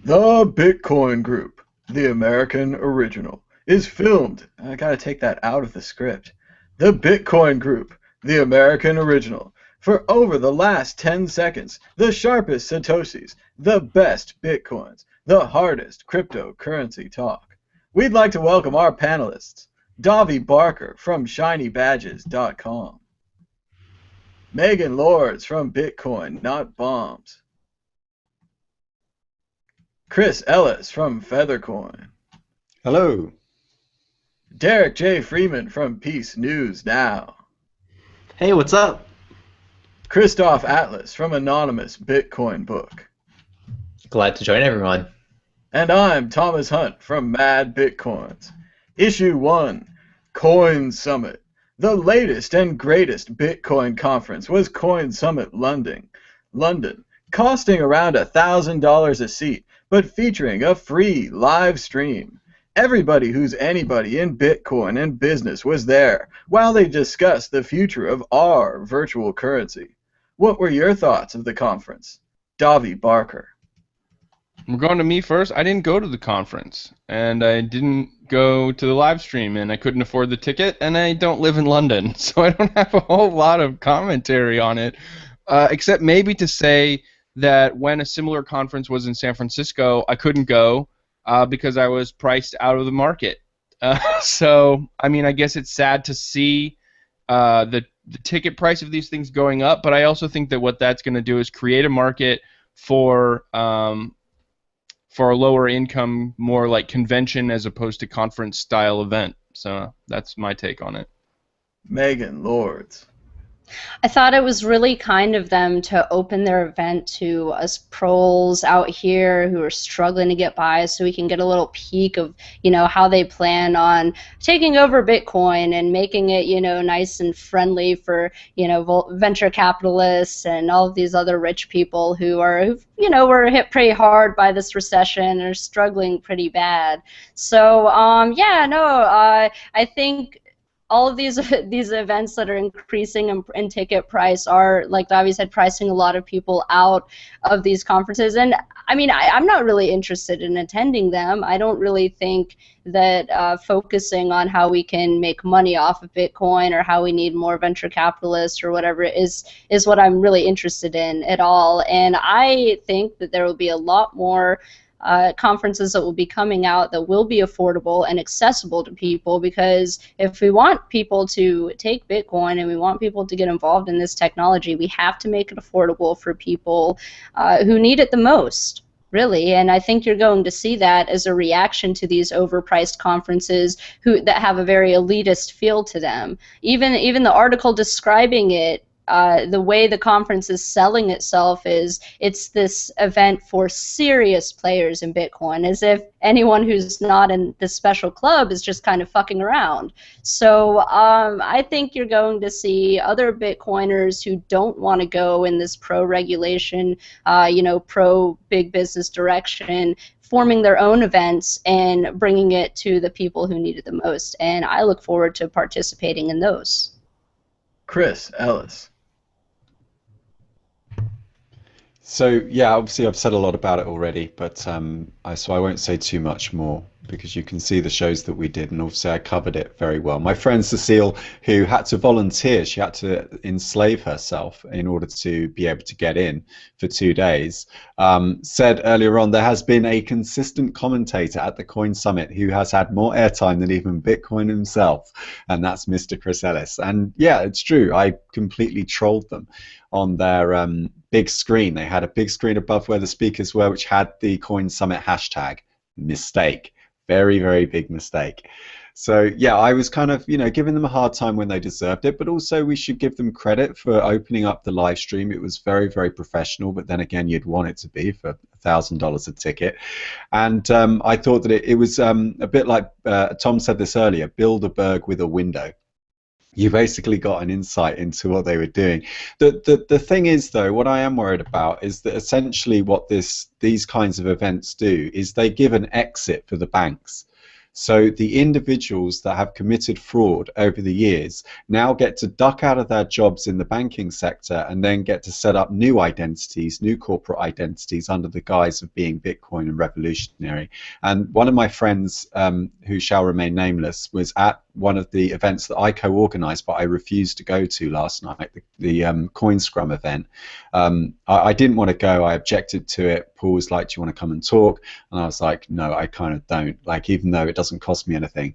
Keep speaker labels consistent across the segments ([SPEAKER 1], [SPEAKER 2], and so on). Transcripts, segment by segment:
[SPEAKER 1] The Bitcoin Group, the American original, is filmed. I gotta take that out of the script. The Bitcoin Group, the American original, for over the last 10 seconds, the sharpest Satoshis, the best Bitcoins, the hardest cryptocurrency talk. We'd like to welcome our panelists, Davy Barker from ShinyBadges.com, Megan Lords from Bitcoin Not Bombs, Chris Ellis from Feathercoin.
[SPEAKER 2] Hello.
[SPEAKER 1] Derek J. Freeman from Peace News Now.
[SPEAKER 3] Hey, what's up?
[SPEAKER 1] Christoph Atlas from Anonymous Bitcoin Book.
[SPEAKER 3] Glad to join everyone.
[SPEAKER 1] And I'm Thomas Hunt from Mad Bitcoins. Issue 1, Coin Summit. The latest and greatest Bitcoin conference was Coin Summit London, costing around $1,000 a seat, but featuring a free live stream. Everybody who's anybody in Bitcoin and business was there while they discussed the future of our virtual currency. What were your thoughts of the conference? Davy Barker.
[SPEAKER 4] We're going to me first. I didn't go to the conference, and I didn't go to the live stream, and I couldn't afford the ticket, and I don't live in London, so I don't have a whole lot of commentary on it, except maybe to say that when a similar conference was in San Francisco, I couldn't go because I was priced out of the market. So, I mean, I guess it's sad to see the ticket price of these things going up, but I also think that what that's going to do is create a market for a lower income, more like convention as opposed to conference style event. So that's my take on it.
[SPEAKER 1] Megan Lords.
[SPEAKER 5] I thought it was really kind of them to open their event to us proles out here who are struggling to get by, so we can get a little peek of, how they plan on taking over Bitcoin and making it, nice and friendly for, venture capitalists and all of these other rich people who were hit pretty hard by this recession and are struggling pretty bad. So, I think all of these events that are increasing in ticket price are, like Davy said, pricing a lot of people out of these conferences. And I mean, I'm not really interested in attending them. I don't really think that focusing on how we can make money off of Bitcoin or how we need more venture capitalists or whatever is what I'm really interested in at all. And I think that there will be a lot more conferences that will be coming out that will be affordable and accessible to people, because if we want people to take Bitcoin and we want people to get involved in this technology, we have to make it affordable for people who need it the most, really. And I think you're going to see that as a reaction to these overpriced conferences that have a very elitist feel to them. Even the article describing it, the way the conference is selling itself is it's this event for serious players in Bitcoin, as if anyone who's not in this special club is just kind of fucking around. So I think you're going to see other Bitcoiners who don't want to go in this pro-regulation, pro-big business direction, forming their own events and bringing it to the people who need it the most. And I look forward to participating in those.
[SPEAKER 1] Chris Ellis.
[SPEAKER 2] So yeah, obviously I've said a lot about it already, but so I won't say too much more, because you can see the shows that we did, and obviously I covered it very well. My friend Cecile, who had to volunteer, she had to enslave herself in order to be able to get in for 2 days, said earlier on there has been a consistent commentator at the Coin Summit who has had more airtime than even Bitcoin himself, and that's Mr. Chris Ellis. And yeah, it's true, I completely trolled them on their big screen. They had a big screen above where the speakers were, which had the Coin Summit hashtag. Mistake. Very, very big mistake. So yeah, I was kind of, giving them a hard time when they deserved it, but also we should give them credit for opening up the live stream. It was very, very professional, but then again, you'd want it to be for $1,000 a ticket. And I thought that it was a bit like, Tom said this earlier, Bilderberg with a window. You basically got an insight into what they were doing. The thing is, though, what I am worried about is that essentially what these kinds of events do is they give an exit for the banks. So the individuals that have committed fraud over the years now get to duck out of their jobs in the banking sector and then get to set up new identities, new corporate identities under the guise of being Bitcoin and revolutionary. And one of my friends, who shall remain nameless, was at one of the events that I co-organized but I refused to go to last night, the Coin Scrum event. I didn't want to go. I objected to it. Paul was like, do you want to come and talk? And I was like, no, I kind of don't, like, even though it doesn't cost me anything.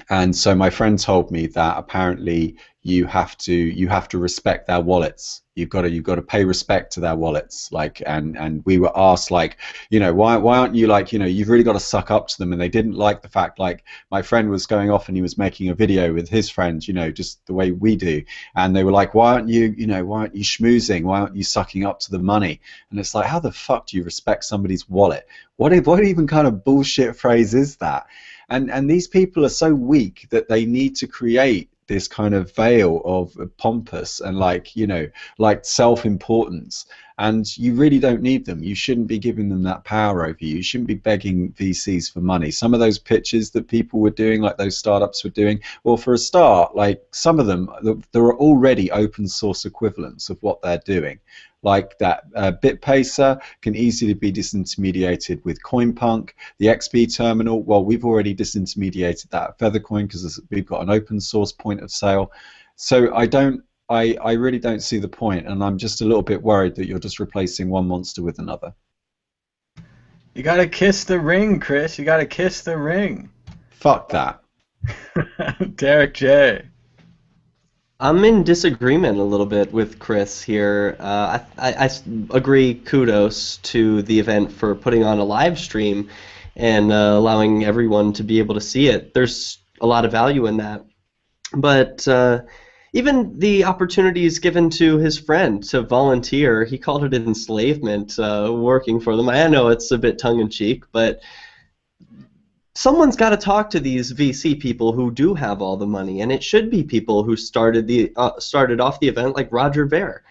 [SPEAKER 2] And so my friend told me that apparently you have to respect their wallets. You've got to pay respect to their wallets. Like, and we were asked, like, you know, why aren't you, like, you know, you've really got to suck up to them. And they didn't like the fact, like, my friend was going off and he was making a video with his friends, you know, just the way we do. And they were like, why aren't you schmoozing? Why aren't you sucking up to the money? And it's like, how the fuck do you respect somebody's wallet? What even kind of bullshit phrase is that? And these people are so weak that they need to create this kind of veil of pompous and, like, you know, like self-importance. And you really don't need them. You shouldn't be giving them that power over you. You shouldn't be begging VCs for money. Some of those pitches that people were doing, like those startups were doing, well, for a start, like, some of them, there are already open source equivalents of what they're doing. Like that BitPacer can easily be disintermediated with CoinPunk. The XP terminal, well, we've already disintermediated that at Feathercoin because we've got an open source point of sale. So I really don't see the point, and I'm just a little bit worried that you're just replacing one monster with another.
[SPEAKER 1] You gotta kiss the ring, Chris. You gotta kiss the ring.
[SPEAKER 2] Fuck that.
[SPEAKER 1] Derek J.
[SPEAKER 6] I'm in disagreement a little bit with Chris here. I agree, kudos to the event for putting on a live stream and allowing everyone to be able to see it. There's a lot of value in that. But even the opportunities given to his friend to volunteer, he called it enslavement, working for them. I know it's a bit tongue-in-cheek, but someone's got to talk to these VC people who do have all the money, and it should be people who started off the event, like Roger Ver,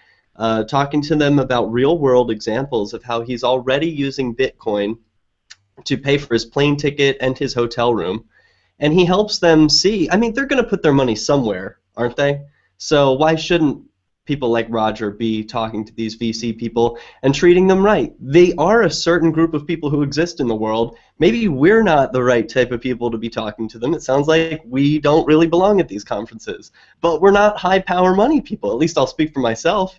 [SPEAKER 6] talking to them about real-world examples of how he's already using Bitcoin to pay for his plane ticket and his hotel room, and he helps them see. I mean, they're going to put their money somewhere, aren't they? So why shouldn't people like Roger be talking to these VC people and treating them right? They are a certain group of people who exist in the world. Maybe we're not the right type of people to be talking to them. It sounds like we don't really belong at these conferences. But we're not high-power money people. At least I'll speak for myself.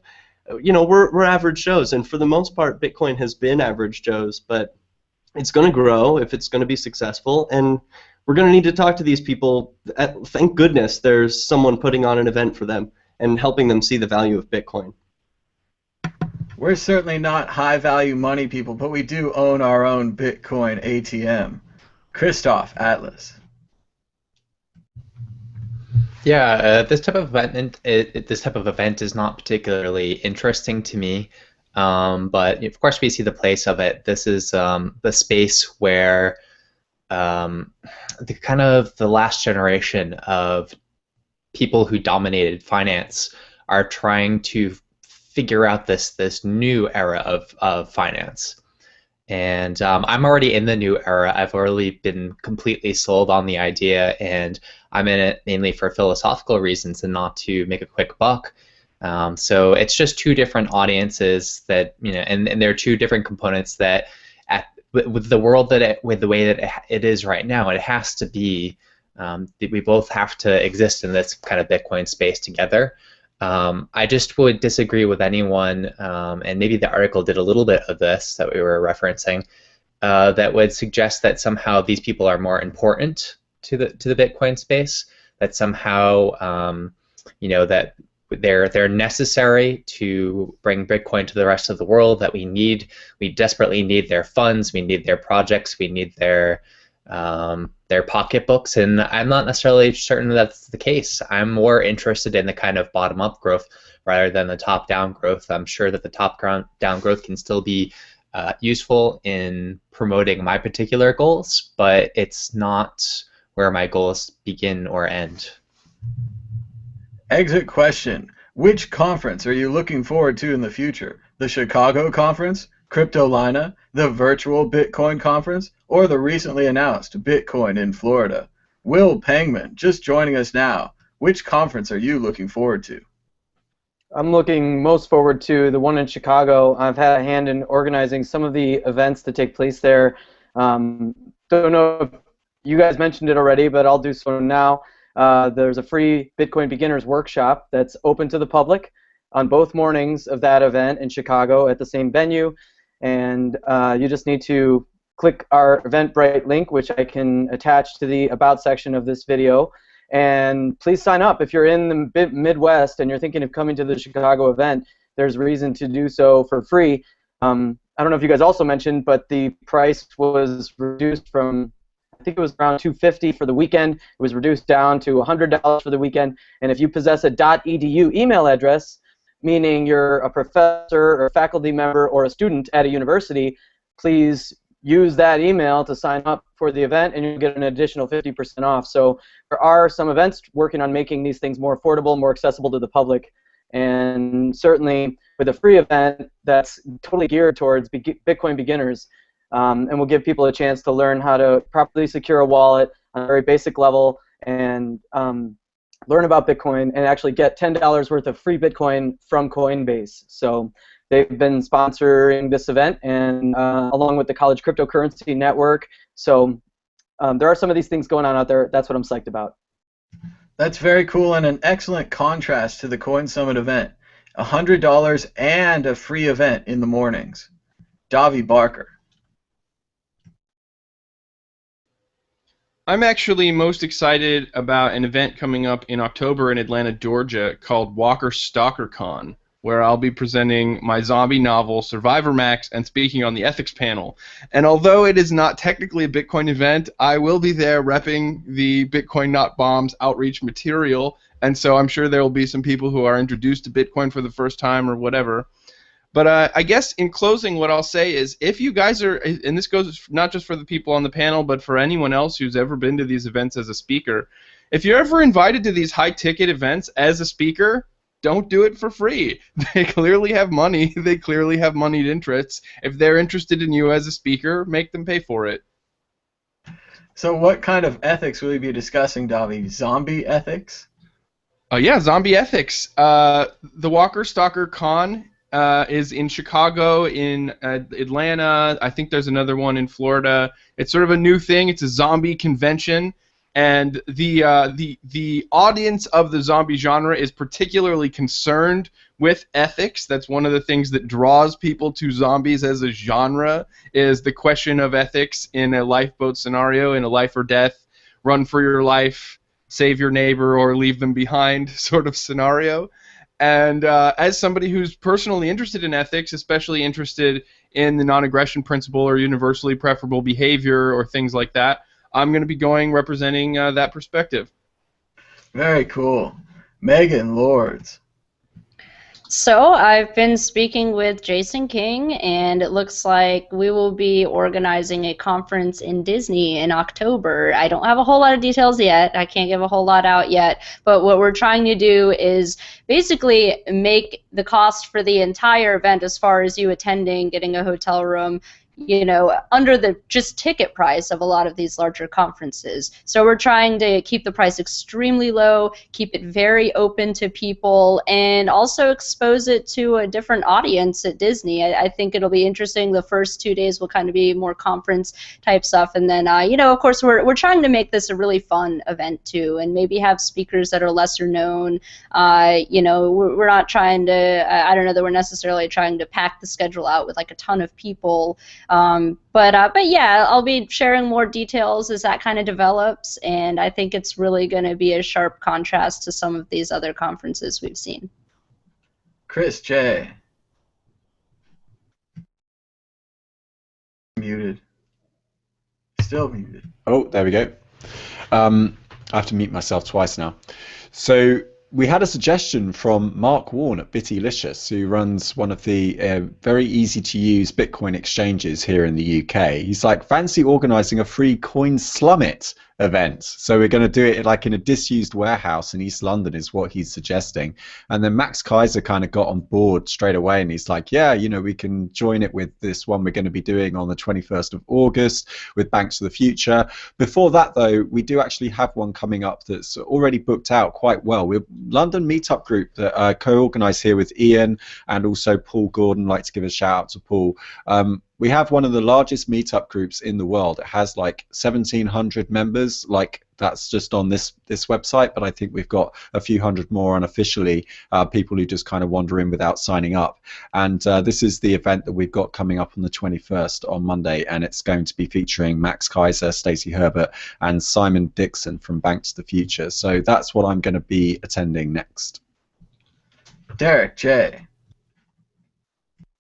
[SPEAKER 6] You know, we're average Joes, and for the most part, Bitcoin has been average Joes, but it's going to grow if it's going to be successful, and we're going to need to talk to these people. Thank goodness there's someone putting on an event for them and helping them see the value of Bitcoin.
[SPEAKER 1] We're certainly not high-value money people, but we do own our own Bitcoin ATM. Christoph Atlas.
[SPEAKER 3] Yeah, this type of event is not particularly interesting to me, but of course we see the place of it. This is the space where the last generation of people who dominated finance are trying to figure out this new era of finance. And I'm already in the new era. I've already been completely sold on the idea, and I'm in it mainly for philosophical reasons and not to make a quick buck. So it's just two different audiences that, you know, and there are two different components that with the world with the way that it is right now, it has to be we both have to exist in this kind of Bitcoin space together. I just would disagree with anyone, and maybe the article did a little bit of this that we were referencing, that would suggest that somehow these people are more important to the Bitcoin space, that somehow you know, that they're necessary to bring Bitcoin to the rest of the world, that we desperately need their funds, we need their projects, we need their pocketbooks, and I'm not necessarily certain that's the case. I'm more interested in the kind of bottom-up growth rather than the top-down growth. I'm sure that the top-down growth can still be useful in promoting my particular goals, but it's not where my goals begin or end.
[SPEAKER 1] Exit question. Which conference are you looking forward to in the future? The Chicago conference, Cryptolina, the virtual Bitcoin conference, or the recently announced Bitcoin in Florida? Will Pangman, just joining us now. Which conference are you looking forward to?
[SPEAKER 7] I'm looking most forward to the one in Chicago. I've had a hand in organizing some of the events that take place there. Don't know if you guys mentioned it already, but I'll do so now. There's a free Bitcoin beginners workshop that's open to the public on both mornings of that event in Chicago at the same venue. And you just need to click our Eventbrite link, which I can attach to the About section of this video. And please sign up. If you're in the Midwest and you're thinking of coming to the Chicago event, there's reason to do so for free. I don't know if you guys also mentioned, but the price was reduced from, I think it was around $250 for the weekend. It was reduced down to $100 for the weekend. And if you possess a .edu email address, meaning you're a professor or a faculty member or a student at a university, please use that email to sign up for the event, and you'll get an additional 50% off. So there are some events working on making these things more affordable, more accessible to the public, and certainly with a free event that's totally geared towards Bitcoin beginners, and will give people a chance to learn how to properly secure a wallet on a very basic level and learn about Bitcoin and actually get $10 worth of free Bitcoin from Coinbase. So they've been sponsoring this event, and along with the College Cryptocurrency Network. So there are some of these things going on out there. That's what I'm psyched about.
[SPEAKER 1] That's very cool and an excellent contrast to the Coin Summit event. $100 and a free event in the mornings. Davy Barker.
[SPEAKER 4] I'm actually most excited about an event coming up in October in Atlanta, Georgia called Walker Stalker Con, where I'll be presenting my zombie novel, Survivor Max, and speaking on the ethics panel. And although it is not technically a Bitcoin event, I will be there repping the Bitcoin Not Bombs outreach material, and so I'm sure there will be some people who are introduced to Bitcoin for the first time or whatever. But I guess in closing, what I'll say is if you guys are, and this goes not just for the people on the panel, but for anyone else who's ever been to these events as a speaker, if you're ever invited to these high-ticket events as a speaker, don't do it for free. They clearly have money. They clearly have moneyed interests. If they're interested in you as a speaker, make them pay for it.
[SPEAKER 1] So what kind of ethics will you be discussing, Davy? Zombie ethics?
[SPEAKER 4] Yeah, zombie ethics. The Walker Stalker Con is in Chicago, in Atlanta. I think there's another one in Florida. It's sort of a new thing. It's a zombie convention. And the audience of the zombie genre is particularly concerned with ethics. That's one of the things that draws people to zombies as a genre, is the question of ethics in a lifeboat scenario, in a life or death, run for your life, save your neighbor, or leave them behind sort of scenario. And as somebody who's personally interested in ethics, especially interested in the non-aggression principle or universally preferable behavior or things like that, I'm going to be going representing that perspective.
[SPEAKER 1] Very cool. Megan Lords.
[SPEAKER 5] So I've been speaking with Jason King, and it looks like we will be organizing a conference in Disney in October. I don't have a whole lot of details yet. I can't give a whole lot out yet. But what we're trying to do is basically make the cost for the entire event, as far as you attending, getting a hotel room, you know, under the just ticket price of a lot of these larger conferences. So we're trying to keep the price extremely low, keep it very open to people, and also expose it to a different audience at Disney. I think it'll be interesting. The first 2 days will kind of be more conference type stuff, and then you know, of course, we're trying to make this a really fun event too, and maybe have speakers that are lesser known. You know, we're not trying to, I don't know that we're necessarily trying to pack the schedule out with like a ton of people. But yeah, I'll be sharing more details as that kind of develops, and I think it's really going to be a sharp contrast to some of these other conferences we've seen.
[SPEAKER 1] Chris J. Muted. Still muted.
[SPEAKER 2] Oh, there we go. I have to mute myself twice now. So we had a suggestion from Mark Warren at Bittylicious, who runs one of the very easy-to-use Bitcoin exchanges here in the UK. He's like, fancy organising a free coin slummit event. So we're going to do it like in a disused warehouse in East London is what he's suggesting. And then Max Kaiser kind of got on board straight away, and he's like, yeah, you know, we can join it with this one we're going to be doing on the 21st of August with Banks of the Future. Before that, though, we do actually have one coming up that's already booked out quite well. We're London Meetup Group that I co-organise here with Ian and also Paul Gordon. I'd like to give a shout out to Paul. We have one of the largest meetup groups in the world. It has like 1,700 members. Like that's just on this website, but I think we've got a few hundred more unofficially, people who just kind of wander in without signing up. And this is the event that we've got coming up on the 21st on Monday, and it's going to be featuring Max Kaiser, Stacey Herbert, and Simon Dixon from Banks of the Future. So that's what I'm going to be attending next.
[SPEAKER 1] Derek J.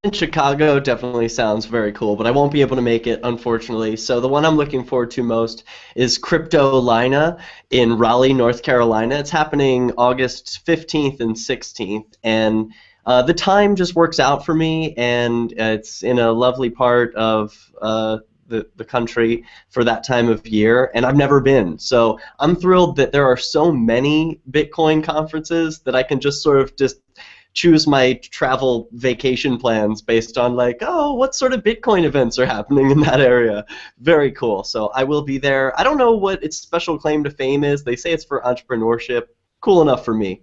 [SPEAKER 6] In Chicago definitely sounds very cool, but I won't be able to make it, unfortunately. So the one I'm looking forward to most is Cryptolina in Raleigh, North Carolina. It's happening August 15th and 16th, and the time just works out for me, and it's in a lovely part of the country for that time of year, and I've never been. So I'm thrilled that there are so many Bitcoin conferences that I can just sort of just choose my travel vacation plans based on like, oh, what sort of Bitcoin events are happening in that area. Very cool. So I will be there. I don't know what its special claim to fame is. They say it's for entrepreneurship. Cool enough for me.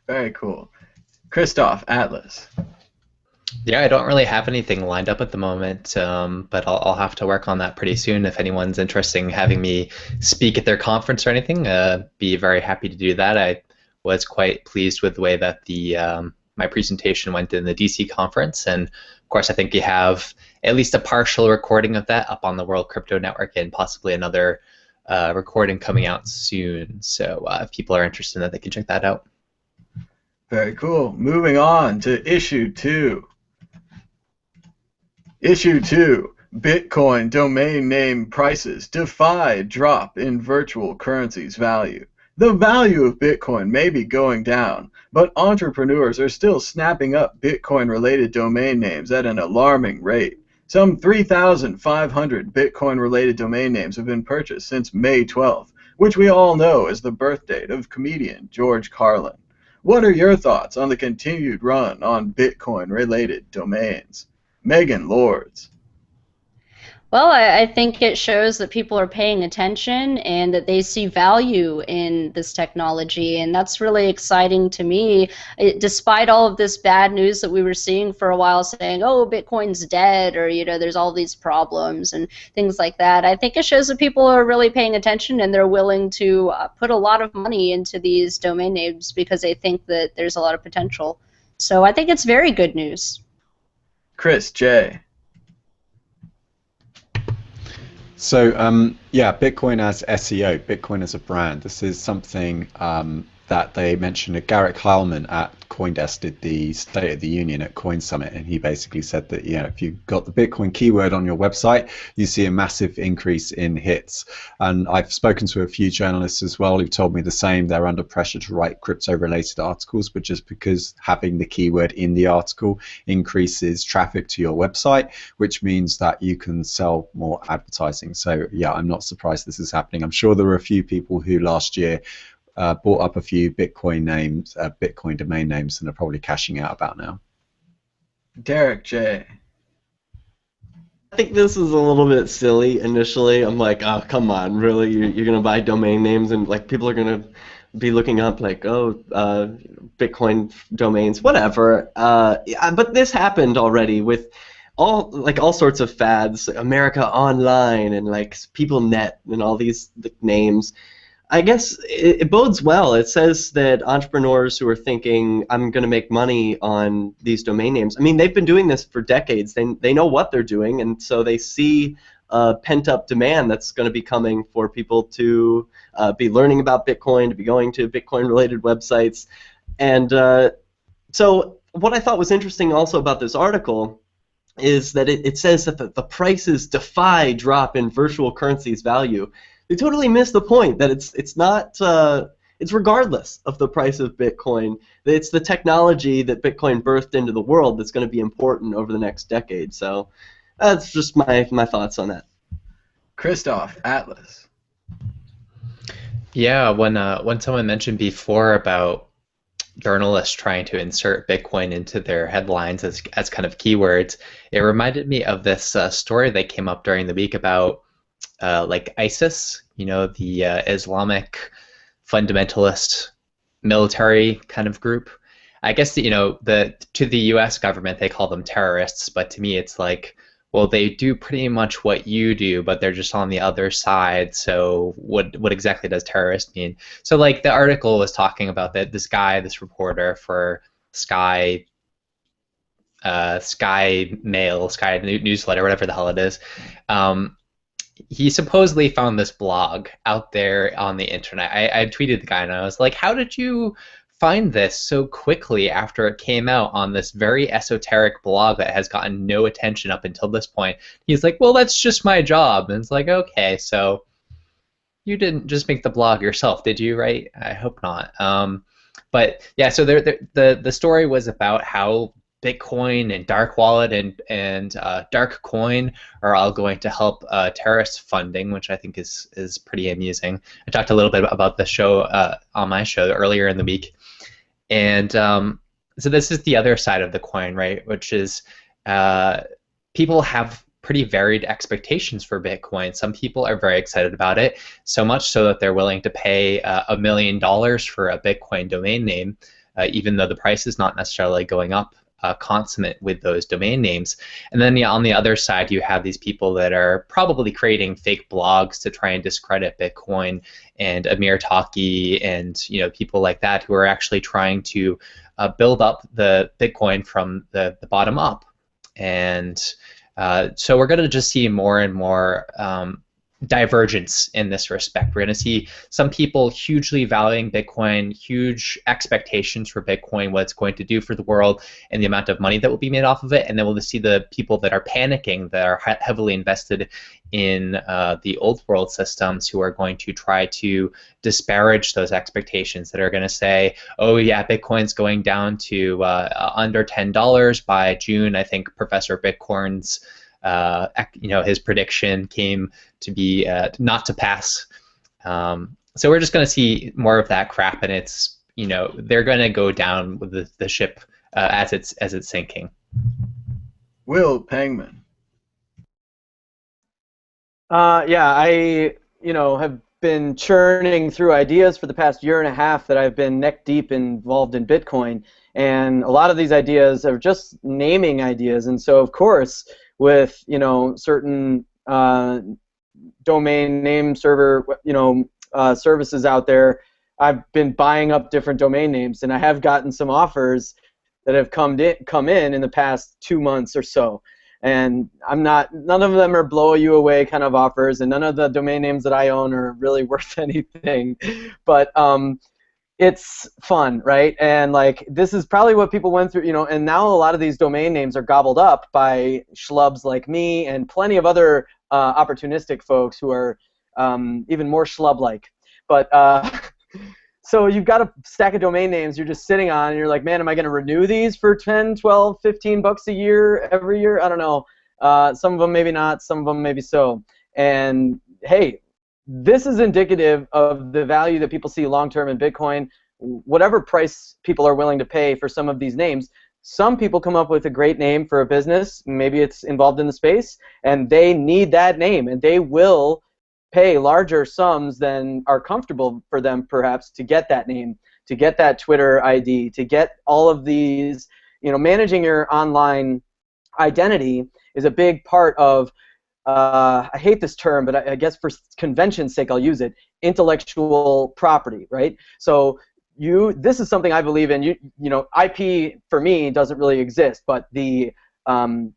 [SPEAKER 1] Very cool. Christoph, Atlas.
[SPEAKER 3] Yeah, I don't really have anything lined up at the moment, but I'll have to work on that pretty soon. If anyone's interested in having me speak at their conference or anything, be very happy to do that. I was quite pleased with the way that the my presentation went in the DC conference, and of course I think you have at least a partial recording of that up on the World Crypto Network, and possibly another recording coming out soon. So if people are interested in that, they can check that out.
[SPEAKER 1] Very cool. Moving on to issue 2. Issue 2. Bitcoin domain name prices defy drop in virtual currencies value. The value of Bitcoin may be going down, but entrepreneurs are still snapping up Bitcoin-related domain names at an alarming rate. Some 3,500 Bitcoin-related domain names have been purchased since May 12th, which we all know is the birth date of comedian George Carlin. What are your thoughts on the continued run on Bitcoin-related domains? Megan Lords.
[SPEAKER 5] Well, I think it shows that people are paying attention and that they see value in this technology, and that's really exciting to me. Despite all of this bad news that we were seeing for a while, saying, oh, Bitcoin's dead, or, you know, there's all these problems and things like that, I think it shows that people are really paying attention and they're willing to put a lot of money into these domain names because they think that there's a lot of potential. So I think it's very good news.
[SPEAKER 1] Chris J.
[SPEAKER 2] So yeah, Bitcoin as SEO, Bitcoin as a brand. This is something that they mentioned. Garrett Heilman at CoinDesk did the State of the Union at Coin Summit, and he basically said that, you know, if you've got the Bitcoin keyword on your website, you see a massive increase in hits. And I've spoken to a few journalists as well who've told me the same. They're under pressure to write crypto-related articles, but just because having the keyword in the article increases traffic to your website, which means that you can sell more advertising. So yeah, I'm not surprised this is happening. I'm sure there were a few people who last year bought up a few Bitcoin names, Bitcoin domain names, and are probably cashing out about now.
[SPEAKER 1] Derek J.
[SPEAKER 6] I think this is a little bit silly initially. I'm like, oh, come on, really? You're going to buy domain names and like people are going to be looking up like, oh, Bitcoin domains, whatever. But this happened already with all sorts of fads, America Online and like PeopleNet and all these names. I guess it bodes well. It says that entrepreneurs who are thinking, I'm going to make money on these domain names, I mean, they've been doing this for decades. They know what they're doing, and so they see pent-up demand that's going to be coming for people to be learning about Bitcoin, to be going to Bitcoin-related websites. And so what I thought was interesting also about this article is that it says that the prices defy drop in virtual currency's value. They totally miss the point that it's not it's regardless of the price of Bitcoin. It's the technology that Bitcoin birthed into the world that's going to be important over the next decade. So that's just my thoughts on that.
[SPEAKER 1] Christoph, Atlas.
[SPEAKER 3] Yeah, when someone mentioned before about journalists trying to insert Bitcoin into their headlines as kind of keywords, it reminded me of this story that came up during the week about like ISIS, the Islamic fundamentalist military kind of group. I guess to the U.S. government they call them terrorists, but to me it's like, well, they do pretty much what you do, but they're just on the other side. So what exactly does terrorist mean? So like the article was talking about that this reporter for Sky Sky Mail, Sky Newsletter, whatever the hell it is. He supposedly found this blog out there on the internet. I tweeted the guy and I was like, how did you find this so quickly after it came out on this very esoteric blog that has gotten no attention up until this point? He's like, well, that's just my job. And it's like, okay, so you didn't just make the blog yourself, did you, right? I hope not. But yeah, so the story was about how Bitcoin and Dark Wallet and Dark Coin are all going to help terrorist funding, which I think is pretty amusing. I talked a little bit about the show on my show earlier in the week, and so this is the other side of the coin, right? Which is people have pretty varied expectations for Bitcoin. Some people are very excited about it, so much so that they're willing to pay $1 million for a Bitcoin domain name, even though the price is not necessarily going up consummate with those domain names. And then on the other side, you have these people that are probably creating fake blogs to try and discredit Bitcoin, and Amir Taki and people like that who are actually trying to build up the Bitcoin from the bottom up. And so we're going to just see more and more divergence in this respect. We're going to see some people hugely valuing Bitcoin, huge expectations for Bitcoin, what it's going to do for the world, and the amount of money that will be made off of it. And then we'll see the people that are panicking, that are heavily invested in the old world systems, who are going to try to disparage those expectations, that are going to say, oh yeah, Bitcoin's going down to under $10 by June. I think Professor Bitcoin's his prediction came to be not to pass. So we're just going to see more of that crap, and it's they're going to go down with the ship as it's sinking.
[SPEAKER 1] Will Pangman.
[SPEAKER 7] Yeah, I have been churning through ideas for the past year and a half that I've been neck deep involved in Bitcoin, and a lot of these ideas are just naming ideas, and so of course with certain domain name server services out there, I've been buying up different domain names, and I have gotten some offers that have come in the past 2 months or so. And none of them are blow you away kind of offers, and none of the domain names that I own are really worth anything. But it's fun, right? And like, this is probably what people went through, and now a lot of these domain names are gobbled up by schlubs like me and plenty of other opportunistic folks who are even more schlub-like. But so you've got a stack of domain names you're just sitting on, and you're like, man, am I going to renew these for 10, 12, 15 bucks a year every year? I don't know. Some of them maybe not, some of them maybe so. And hey, this is indicative of the value that people see long-term in Bitcoin. Whatever price people are willing to pay for some of these names, some people come up with a great name for a business, maybe it's involved in the space, and they need that name, and they will pay larger sums than are comfortable for them perhaps to get that name, to get that Twitter ID, to get all of these, managing your online identity is a big part of, I hate this term, but I guess for convention's sake I'll use it, intellectual property, right? So this is something I believe in. IP for me doesn't really exist, but the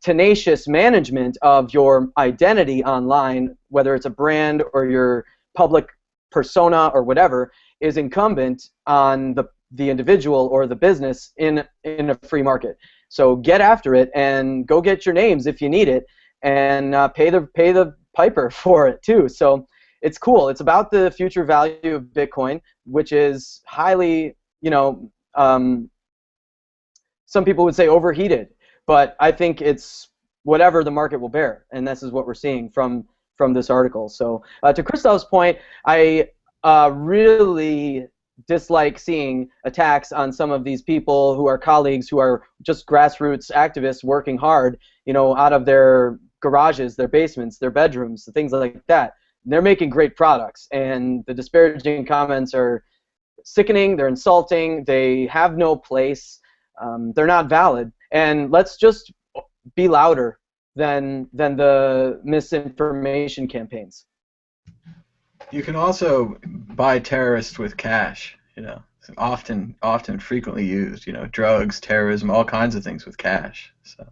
[SPEAKER 7] tenacious management of your identity online, whether it's a brand or your public persona or whatever, is incumbent on the individual or the business in a free market. So get after it and go get your names if you need it, and pay the piper for it too. So it's cool. It's about the future value of Bitcoin, which is highly, some people would say overheated, but I think it's whatever the market will bear, and this is what we're seeing from from this article. So to Christoph's point, I really dislike seeing attacks on some of these people who are colleagues who are just grassroots activists working hard, out of their garages, their basements, their bedrooms, things like that. And they're making great products, and the disparaging comments are sickening, they're insulting, they have no place, they're not valid, and let's just be louder than the misinformation campaigns.
[SPEAKER 1] You can also buy terrorists with cash, it's often frequently used, drugs, terrorism, all kinds of things with cash. So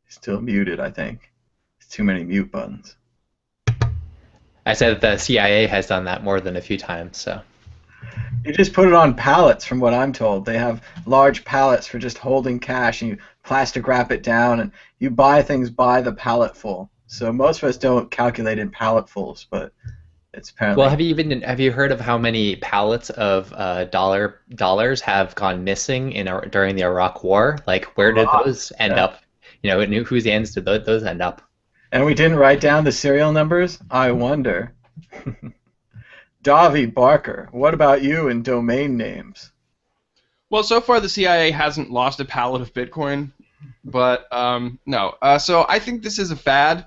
[SPEAKER 1] still muted, I think. There's too many mute buttons.
[SPEAKER 3] I said that the CIA has done that more than a few times, so.
[SPEAKER 1] You just put it on pallets, from what I'm told. They have large pallets for just holding cash, and you plastic wrap it down, and you buy things by the pallet full. So most of us don't calculate in palletfuls, but it's apparently.
[SPEAKER 3] Well, have you heard of how many pallets of dollars have gone missing during the Iraq War? Like, where did those end up? Whose hands did those end up?
[SPEAKER 1] And we didn't write down the serial numbers? I wonder. Davi Barker, what about you and domain names?
[SPEAKER 4] Well, so far the CIA hasn't lost a pallet of Bitcoin, but no. So I think this is a fad.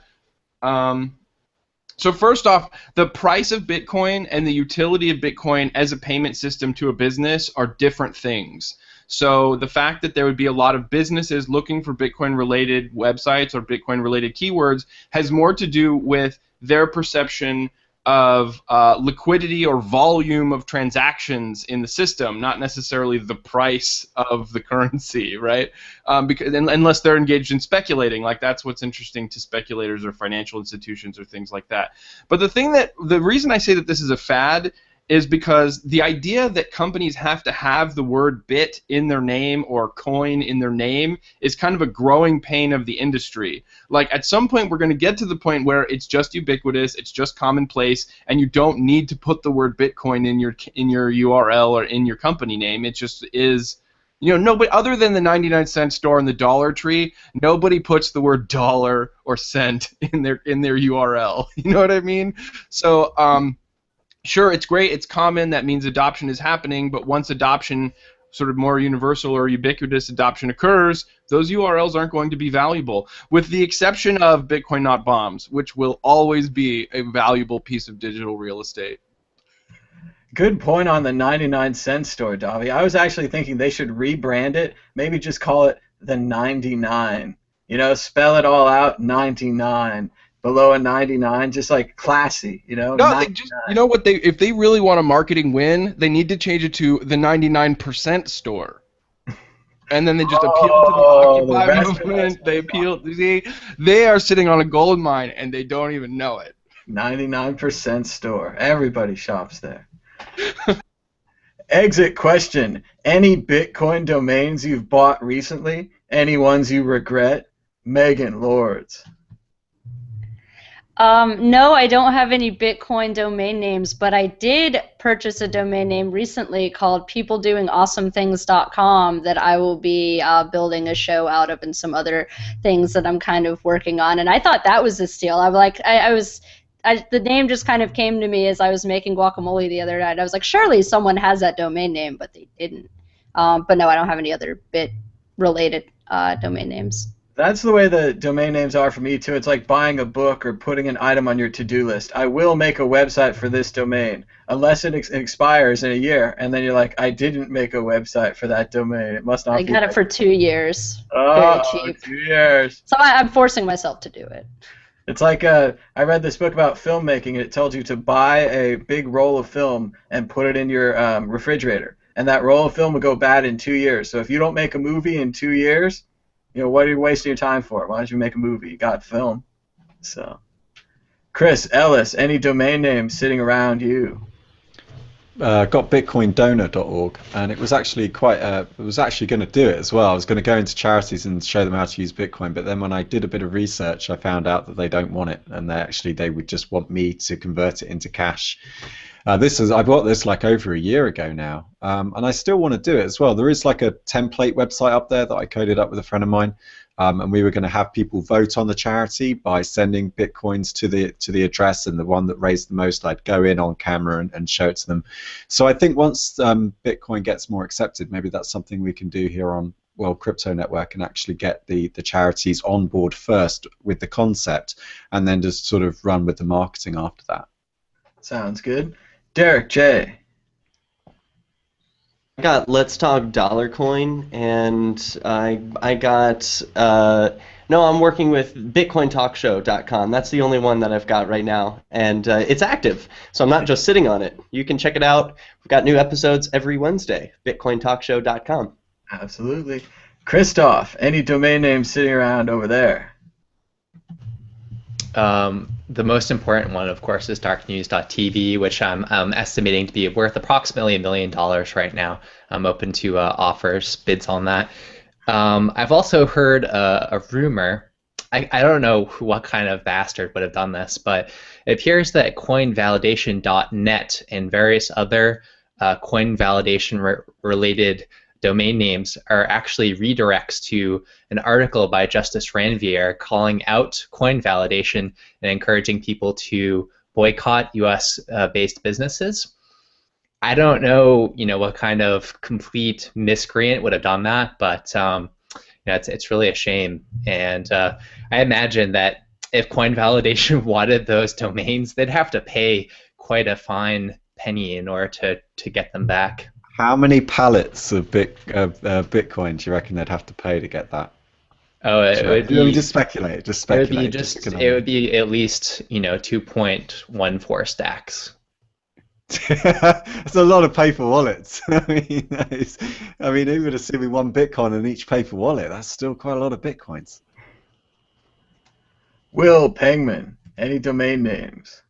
[SPEAKER 4] So first off, the price of Bitcoin and the utility of Bitcoin as a payment system to a business are different things. So the fact that there would be a lot of businesses looking for Bitcoin-related websites or Bitcoin-related keywords has more to do with their perception of liquidity or volume of transactions in the system, not necessarily the price of the currency, right? Because unless they're engaged in speculating, like that's what's interesting to speculators or financial institutions or things like that. But the reason I say that this is a fad is because the idea that companies have to have the word bit in their name or coin in their name is kind of a growing pain of the industry. Like at some point we're going to get to the point where it's just ubiquitous, it's just commonplace, and you don't need to put the word Bitcoin in your URL or in your company name. It just is, nobody other than the 99-cent store and the Dollar Tree, nobody puts the word dollar or cent in their URL. You know what I mean? So sure, it's great, it's common, that means adoption is happening, but once adoption, sort of more universal or ubiquitous adoption occurs, those URLs aren't going to be valuable, with the exception of Bitcoin not bombs, which will always be a valuable piece of digital real estate.
[SPEAKER 1] Good point on the 99-cent store, Davi. I was actually thinking they should rebrand it, maybe just call it the 99. Spell it all out, 99. Below a 99, just like classy,
[SPEAKER 4] No, they just, if they really want a marketing win, they need to change it to the 99% store. And then they just appeal to the Occupy movement. They appeal. They are sitting on a gold mine and they don't even know it.
[SPEAKER 1] 99% store. Everybody shops there. Exit question. Any Bitcoin domains you've bought recently? Any ones you regret? Megan Lords.
[SPEAKER 5] No, I don't have any Bitcoin domain names, but I did purchase a domain name recently called peopledoingawesomethings.com that I will be building a show out of and some other things that I'm kind of working on. And I thought that was a steal. The name just kind of came to me as I was making guacamole the other night. I was like, surely someone has that domain name, but they didn't. But no, I don't have any other Bit-related domain names.
[SPEAKER 1] That's the way the domain names are for me, too. It's like buying a book or putting an item on your to-do list. I will make a website for this domain, unless it expires in a year, and then you're like, I didn't make a website for that domain. It must not be.
[SPEAKER 5] I got it for 2 years.
[SPEAKER 1] Oh,
[SPEAKER 5] very cheap.
[SPEAKER 1] 2 years.
[SPEAKER 5] So I'm forcing myself to do it.
[SPEAKER 1] It's like I read this book about filmmaking, and it tells you to buy a big roll of film and put it in your refrigerator. And that roll of film will go bad in 2 years. So if you don't make a movie in 2 years, what are you wasting your time for? Why don't you make a movie? You got film. So, Chris Ellis, any domain names sitting around you?
[SPEAKER 2] Got bitcoindonor.org, and it was actually going to do it as well. I was going to go into charities and show them how to use Bitcoin, but then when I did a bit of research, I found out that they don't want it, and they would just want me to convert it into cash. I bought this like over a year ago now, and I still want to do it as well. There is like a template website up there that I coded up with a friend of mine, and we were going to have people vote on the charity by sending bitcoins to the address, and the one that raised the most, I'd go in on camera and show it to them. So I think once Bitcoin gets more accepted, maybe that's something we can do here on World Crypto Network and actually get the charities on board first with the concept, and then just sort of run with the marketing after that.
[SPEAKER 1] Sounds good. Derek J.
[SPEAKER 6] I got Let's Talk Dollar Coin, and I got no, I'm working with BitcoinTalkShow.com. That's the only one that I've got right now, and it's active, so I'm not just sitting on it. You can check it out. We've got new episodes every Wednesday. BitcoinTalkShow.com.
[SPEAKER 1] Absolutely. Christoph, any domain names sitting around over there?
[SPEAKER 3] The most important one, of course, is darknews.tv, which I'm estimating to be worth approximately $1 million right now. I'm open to offers, bids on that. I've also heard a rumor. I don't know what kind of bastard would have done this, but it appears that coinvalidation.net and various other coin validation related domain names are actually redirects to an article by Justice Ranvier calling out coin validation and encouraging people to boycott U.S.-based businesses. I don't know, what kind of complete miscreant would have done that, but it's really a shame. And I imagine that if coin validation wanted those domains, they'd have to pay quite a fine penny in order to get them back.
[SPEAKER 2] How many pallets of Bitcoin do you reckon they'd have to pay to get that?
[SPEAKER 3] Oh, it would be.
[SPEAKER 2] Just speculate. Just speculate.
[SPEAKER 3] It would be at least 2.14 stacks.
[SPEAKER 2] That's a lot of paper wallets. I mean, even assuming 1 Bitcoin in each paper wallet, that's still quite a lot of Bitcoins.
[SPEAKER 1] Will Pengman, any domain names?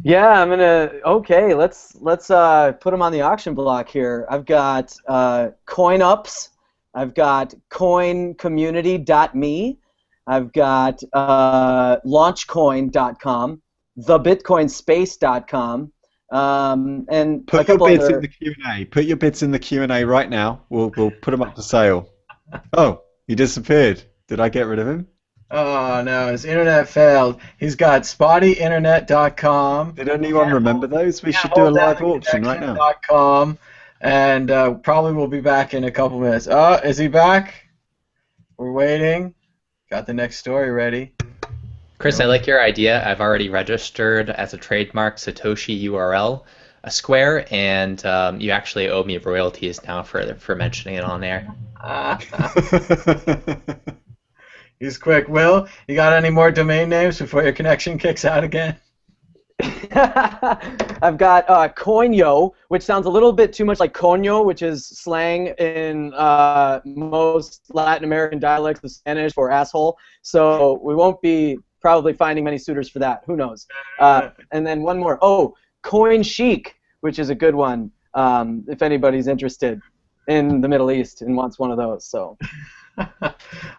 [SPEAKER 7] Yeah, I'm gonna. Okay, let's put them on the auction block here. I've got CoinUps. I've got CoinCommunity.me. I've got LaunchCoin.com, TheBitcoinSpace.com, and
[SPEAKER 2] put
[SPEAKER 7] a couple
[SPEAKER 2] your bids
[SPEAKER 7] other...
[SPEAKER 2] in the Q&A. Put your bids in the Q&A right now. We'll put them up for sale. Oh, he disappeared. Did I get rid of him?
[SPEAKER 1] Oh no, his internet failed. He's got spottyinternet.com.
[SPEAKER 2] Did anyone remember those? We should do a live auction right now.
[SPEAKER 1] .com, and probably we'll be back in a couple minutes. Oh, is he back? We're waiting. Got the next story ready.
[SPEAKER 3] Chris, I like your idea. I've already registered as a trademark Satoshi URL, a Square, and you actually owe me royalties now for mentioning it on there.
[SPEAKER 1] He's quick. Will, you got any more domain names before your connection kicks out again?
[SPEAKER 7] I've got Coño, which sounds a little bit too much like coño, which is slang in most Latin American dialects of Spanish for asshole. So we won't be probably finding many suitors for that. Who knows? And then one more. Oh, Coin Chic, which is a good one if anybody's interested in the Middle East and wants one of those. So.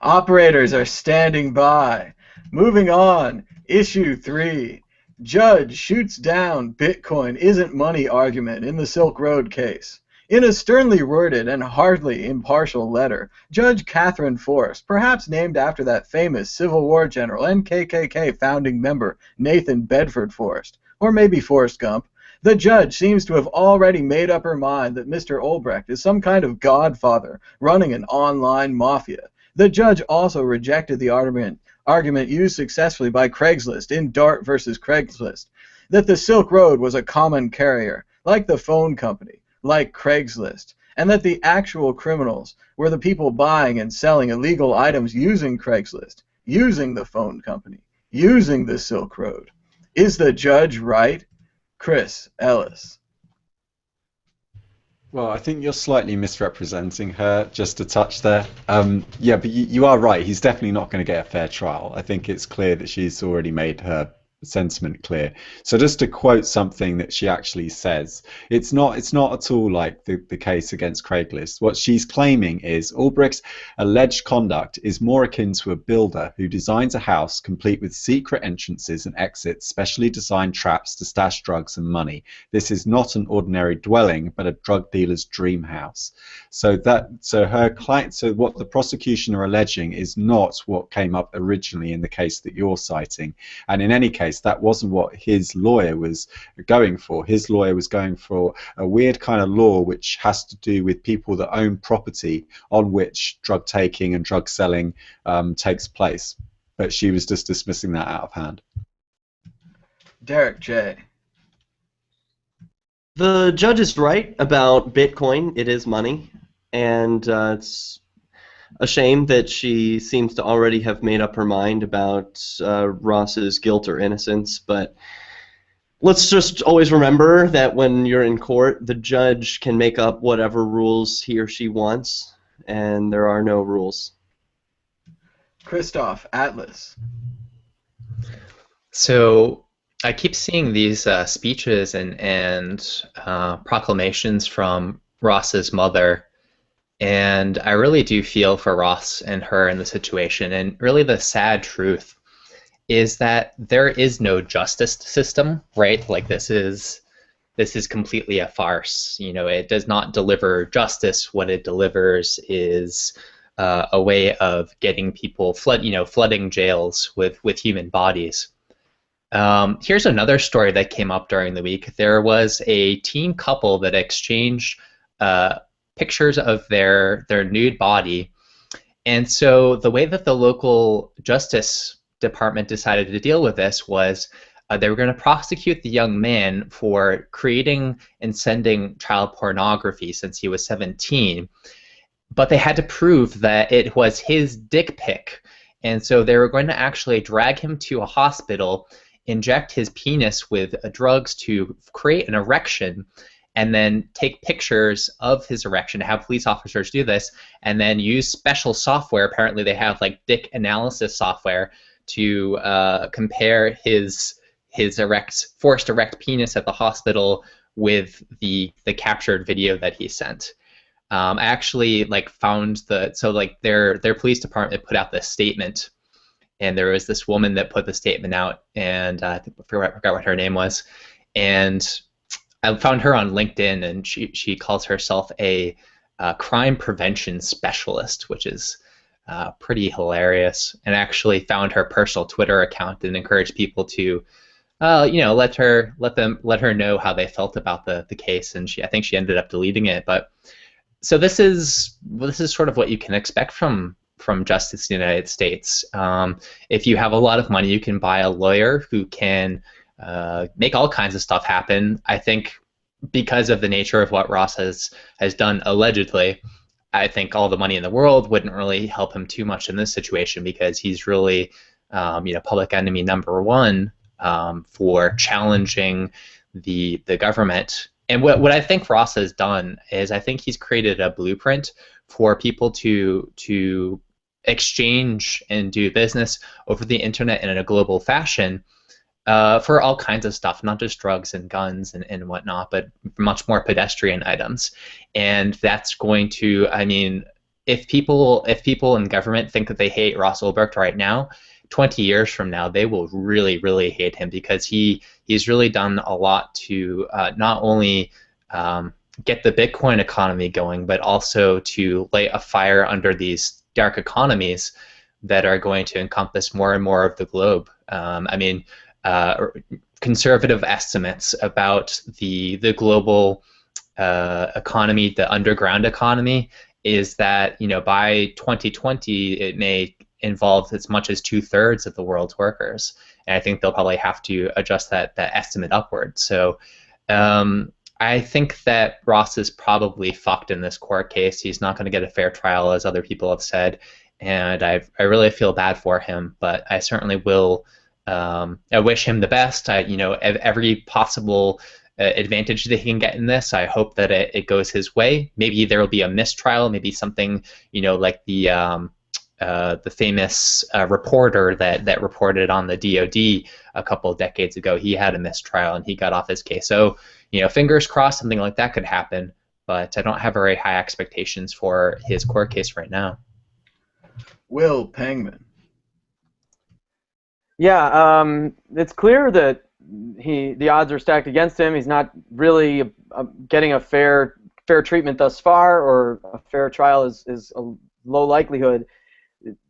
[SPEAKER 1] Operators are standing by. Moving on. Issue 3. Judge shoots down Bitcoin isn't money argument in the Silk Road case. In a sternly worded and hardly impartial letter, Judge Catherine Forrest, perhaps named after that famous Civil War general and KKK founding member Nathan Bedford Forrest, or maybe Forrest Gump, the judge seems to have already made up her mind that Mr. Ulbricht is some kind of godfather running an online mafia. The judge also rejected the argument used successfully by Craigslist in Dart versus Craigslist, that the Silk Road was a common carrier, like the phone company, like Craigslist, and that the actual criminals were the people buying and selling illegal items using Craigslist, using the phone company, using the Silk Road. Is the judge right? Chris Ellis.
[SPEAKER 2] Well, I think you're slightly misrepresenting her just a touch there. Yeah, but you are right. He's definitely not going to get a fair trial. I think it's clear that she's already made her sentiment clear. So just to quote something that she actually says, it's not at all like the case against Craigslist. What she's claiming is Ulbricht's alleged conduct is more akin to a builder who designs a house complete with secret entrances and exits, specially designed traps to stash drugs and money. This is not an ordinary dwelling, but a drug dealer's dream house. So her client, so what the prosecution are alleging is not what came up originally in the case that you're citing. And in any case, that wasn't what his lawyer was going for. His lawyer was going for a weird kind of law which has to do with people that own property on which drug taking and drug selling takes place. But she was just dismissing that out of hand.
[SPEAKER 1] Derek J.
[SPEAKER 6] The judge is right about Bitcoin. It is money, and it's a shame that she seems to already have made up her mind about Ross's guilt or innocence, but let's just always remember that when you're in court, the judge can make up whatever rules he or she wants, and there are no rules.
[SPEAKER 1] Christoph Atlas.
[SPEAKER 3] So I keep seeing these speeches and proclamations from Ross's mother, and I really do feel for Ross and her in the situation. And really the sad truth is that there is no justice system, right? Like this is completely a farce. You know, it does not deliver justice. What it delivers is a way of getting people flooding jails with human bodies. Here's another story that came up during the week. There was a teen couple that exchanged pictures of their nude body, and so the way that the local justice department decided to deal with this was they were going to prosecute the young man for creating and sending child pornography since he was 17, but they had to prove that it was his dick pic, and so they were going to actually drag him to a hospital, inject his penis with drugs to create an erection, and then take pictures of his erection, have police officers do this, and then use special software. Apparently they have like dick analysis software to compare his forced erect penis at the hospital with the captured video that he sent. I actually found their police department put out this statement, and there was this woman that put the statement out, and I forgot what her name was, and I found her on LinkedIn, and she calls herself a crime prevention specialist, which is pretty hilarious. And actually found her personal Twitter account and encouraged people to, let her know how they felt about the case. And I think she ended up deleting it. But so this is sort of what you can expect from justice in the United States. If you have a lot of money, you can buy a lawyer who can make all kinds of stuff happen. I think because of the nature of what Ross has done allegedly, I think all the money in the world wouldn't really help him too much in this situation, because he's really public enemy number one for challenging the government. And what I think Ross has done is I think he's created a blueprint for people to exchange and do business over the internet in a global fashion for all kinds of stuff, not just drugs and guns and whatnot, but much more pedestrian items. And that's going to, if people in government think that they hate Ross Ulbricht right now, 20 years from now, they will really, really hate him, because he's really done a lot to not only get the Bitcoin economy going, but also to light a fire under these dark economies that are going to encompass more and more of the globe. Conservative estimates about the global economy, the underground economy, is that by 2020 it may involve as much as 2/3 of the world's workers, and I think they'll probably have to adjust that estimate upward. So I think that Ross is probably fucked in this court case. He's not going to get a fair trial, as other people have said, and I really feel bad for him, but I certainly will. I wish him the best. Every possible advantage that he can get in this, I hope that it goes his way. Maybe there will be a mistrial, maybe something like the the famous reporter that reported on the DoD a couple of decades ago. He had a mistrial and he got off his case. So, fingers crossed something like that could happen, but I don't have very high expectations for his court case right now.
[SPEAKER 1] Will Pangman.
[SPEAKER 7] Yeah, it's clear that the odds are stacked against him. He's not really getting a fair treatment thus far, or a fair trial is a low likelihood.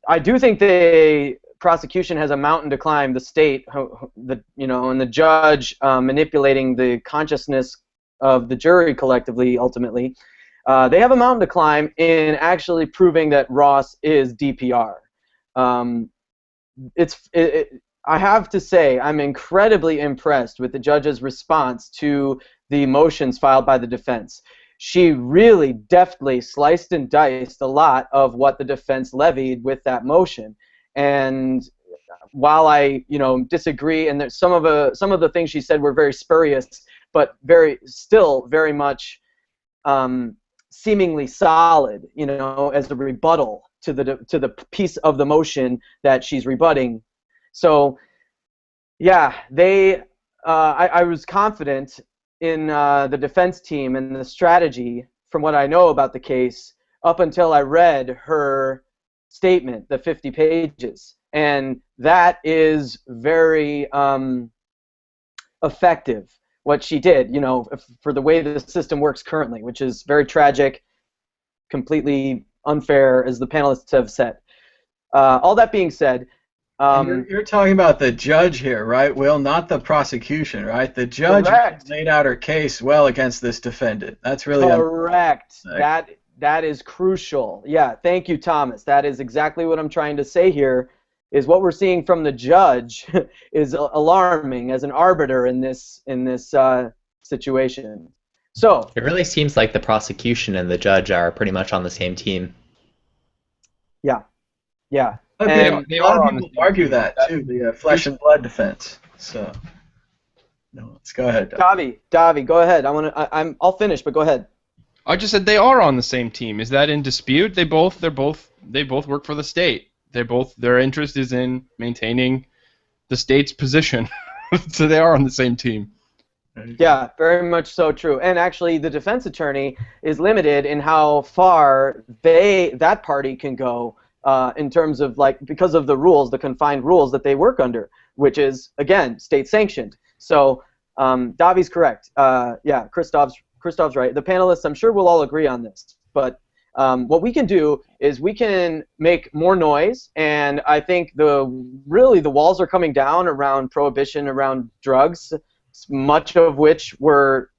[SPEAKER 7] I do think the prosecution has a mountain to climb. The state, and the judge manipulating the consciousness of the jury collectively, ultimately, they have a mountain to climb in actually proving that Ross is DPR. I have to say, I'm incredibly impressed with the judge's response to the motions filed by the defense. She really deftly sliced and diced a lot of what the defense levied with that motion. And while I, disagree, and some of the things she said were very spurious, but still very much seemingly solid, as a rebuttal to the piece of the motion that she's rebutting. So, yeah, I was confident in the defense team and the strategy from what I know about the case up until I read her statement, the 50 pages. And that is very effective, what she did, for the way the system works currently, which is very tragic, completely unfair, as the panelists have said. All that being said,
[SPEAKER 1] you're talking about the judge here, right, Will? Not the prosecution, right? The judge laid out her case well against this defendant. That's really
[SPEAKER 7] correct. That is crucial. Yeah, thank you, Thomas. That is exactly what I'm trying to say here. Is what we're seeing from the judge is alarming as an arbiter in this situation. So
[SPEAKER 3] it really seems like the prosecution and the judge are pretty much on the same team.
[SPEAKER 7] Yeah. Yeah.
[SPEAKER 1] And a lot of people argue that too, the flesh and blood defense. So, no, let's go ahead.
[SPEAKER 7] Davi, go ahead. I'll finish, but go ahead.
[SPEAKER 4] I just said they are on the same team. Is that in dispute? They both work for the state. Their interest is in maintaining the state's position. So they are on the same team.
[SPEAKER 7] Yeah, very much so true. And actually, the defense attorney is limited in how far that party can go. In terms of, because of the rules, the confined rules that they work under, which is, again, state-sanctioned. So Davi's correct. Yeah, Christoph's right. The panelists, I'm sure, will all agree on this. But what we can do is we can make more noise, and I think the walls are coming down around prohibition, around drugs, much of which were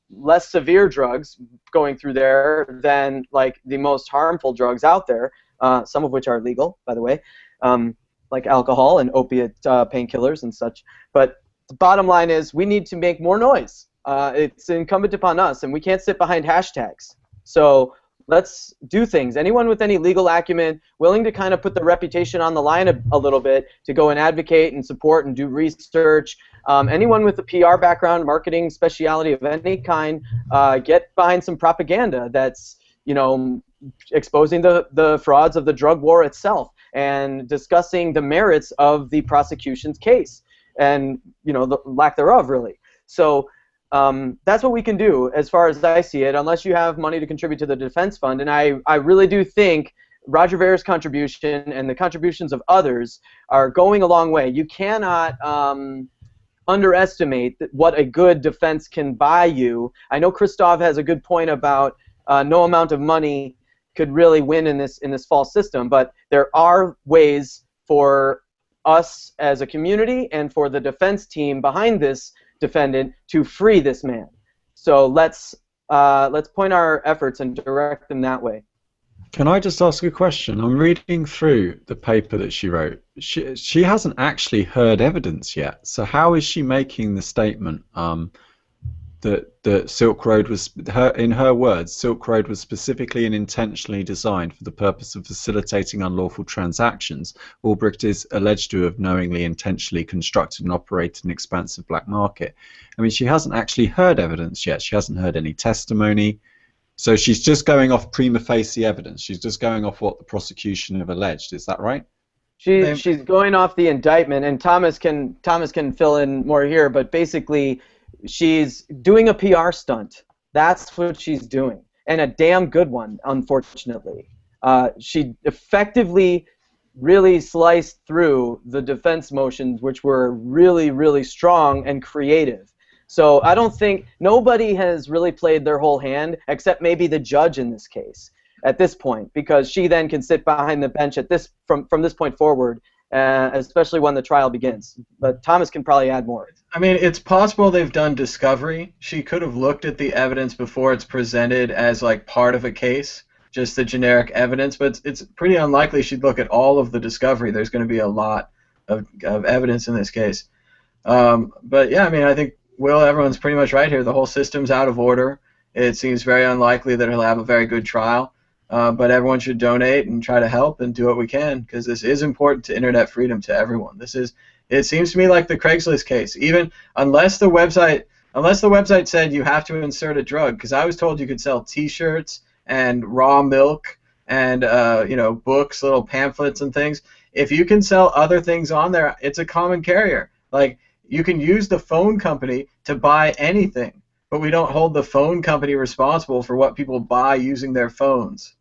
[SPEAKER 7] less severe drugs going through there than, the most harmful drugs out there. Some of which are legal, by the way, like alcohol and opiate painkillers and such. But the bottom line is we need to make more noise. It's incumbent upon us, and we can't sit behind hashtags. So let's do things. Anyone with any legal acumen, willing to kind of put the reputation on the line a little bit, to go and advocate and support and do research. Anyone with a PR background, marketing speciality of any kind, get behind some propaganda that's, exposing the frauds of the drug war itself and discussing the merits of the prosecution's case and, the lack thereof, really. So that's what we can do as far as I see it, unless you have money to contribute to the defense fund. And I really do think Roger Ver's contribution and the contributions of others are going a long way. You cannot underestimate what a good defense can buy you. I know Christoph has a good point about no amount of money could really win in this false system, but there are ways for us as a community and for the defense team behind this defendant to free this man. So let's point our efforts and direct them that way.
[SPEAKER 2] Can I just ask a question? I'm reading through the paper that she wrote. She hasn't actually heard evidence yet. So how is she making the statement that Silk Road was, in her words, Silk Road was specifically and intentionally designed for the purpose of facilitating unlawful transactions? Ulbricht is alleged to have knowingly, intentionally constructed and operated an expansive black market. I mean, she hasn't actually heard evidence yet. She hasn't heard any testimony. So she's just going off prima facie evidence. She's just going off what the prosecution have alleged. Is that right?
[SPEAKER 7] She's going off the indictment, and Thomas can fill in more here, but basically she's doing a PR stunt. That's what she's doing, and a damn good one, unfortunately. She effectively really sliced through the defense motions, which were really, really strong and creative. So I don't think nobody has really played their whole hand, except maybe the judge in this case at this point, because she then can sit behind the bench at this from this point forward, especially when the trial begins. But Thomas can probably add more.
[SPEAKER 1] I mean, it's possible they've done discovery. She could have looked at the evidence before it's presented as like part of a case, just the generic evidence, but it's pretty unlikely she'd look at all of the discovery. There's going to be a lot of evidence in this case. But yeah, I mean, I think, Will, everyone's pretty much right here. The whole system's out of order. It seems very unlikely that he'll have a very good trial. But everyone should donate and try to help and do what we can, because this is important to internet freedom to everyone. It seems to me like the Craigslist case. Even unless the website said you have to insert a drug, because I was told you could sell T-shirts and raw milk and books, little pamphlets and things. If you can sell other things on there, it's a common carrier. Like, you can use the phone company to buy anything, but we don't hold the phone company responsible for what people buy using their phones.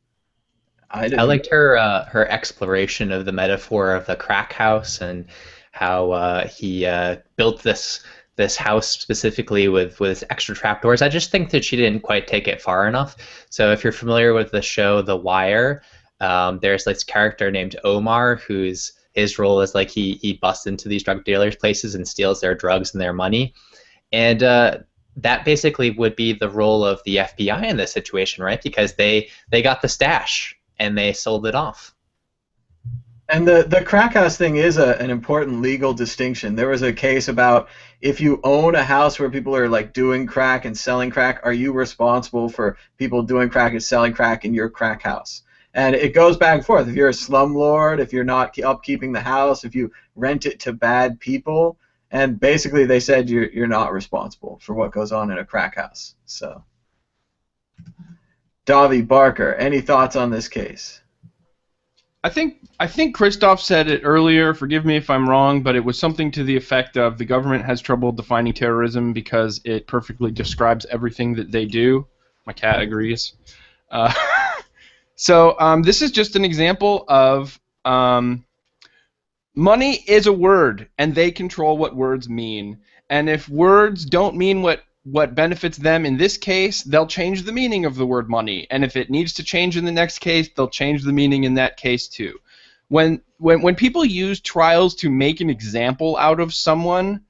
[SPEAKER 3] I liked her exploration of the metaphor of the crack house and how he built this house specifically with extra trapdoors. I just think that she didn't quite take it far enough. So if you're familiar with the show The Wire, there's this character named Omar his role is like he busts into these drug dealers' places and steals their drugs and their money. And that basically would be the role of the FBI in this situation, right? Because they got the stash and they sold it off.
[SPEAKER 1] And the crack house thing is an important legal distinction. There was a case about if you own a house where people are like doing crack and selling crack, are you responsible for people doing crack and selling crack in your crack house? And it goes back and forth. If you're a slumlord, if you're not upkeeping the house, if you rent it to bad people, and basically they said you're not responsible for what goes on in a crack house. So, Davi Barker, any thoughts on this case?
[SPEAKER 4] I think Christoph said it earlier, forgive me if I'm wrong, but it was something to the effect of the government has trouble defining terrorism because it perfectly describes everything that they do. My cat agrees. So this is just an example of money is a word, and they control what words mean. And if words don't mean what benefits them in this case, they'll change the meaning of the word money. And if it needs to change in the next case, they'll change the meaning in that case too. When people use trials to make an example out of someone,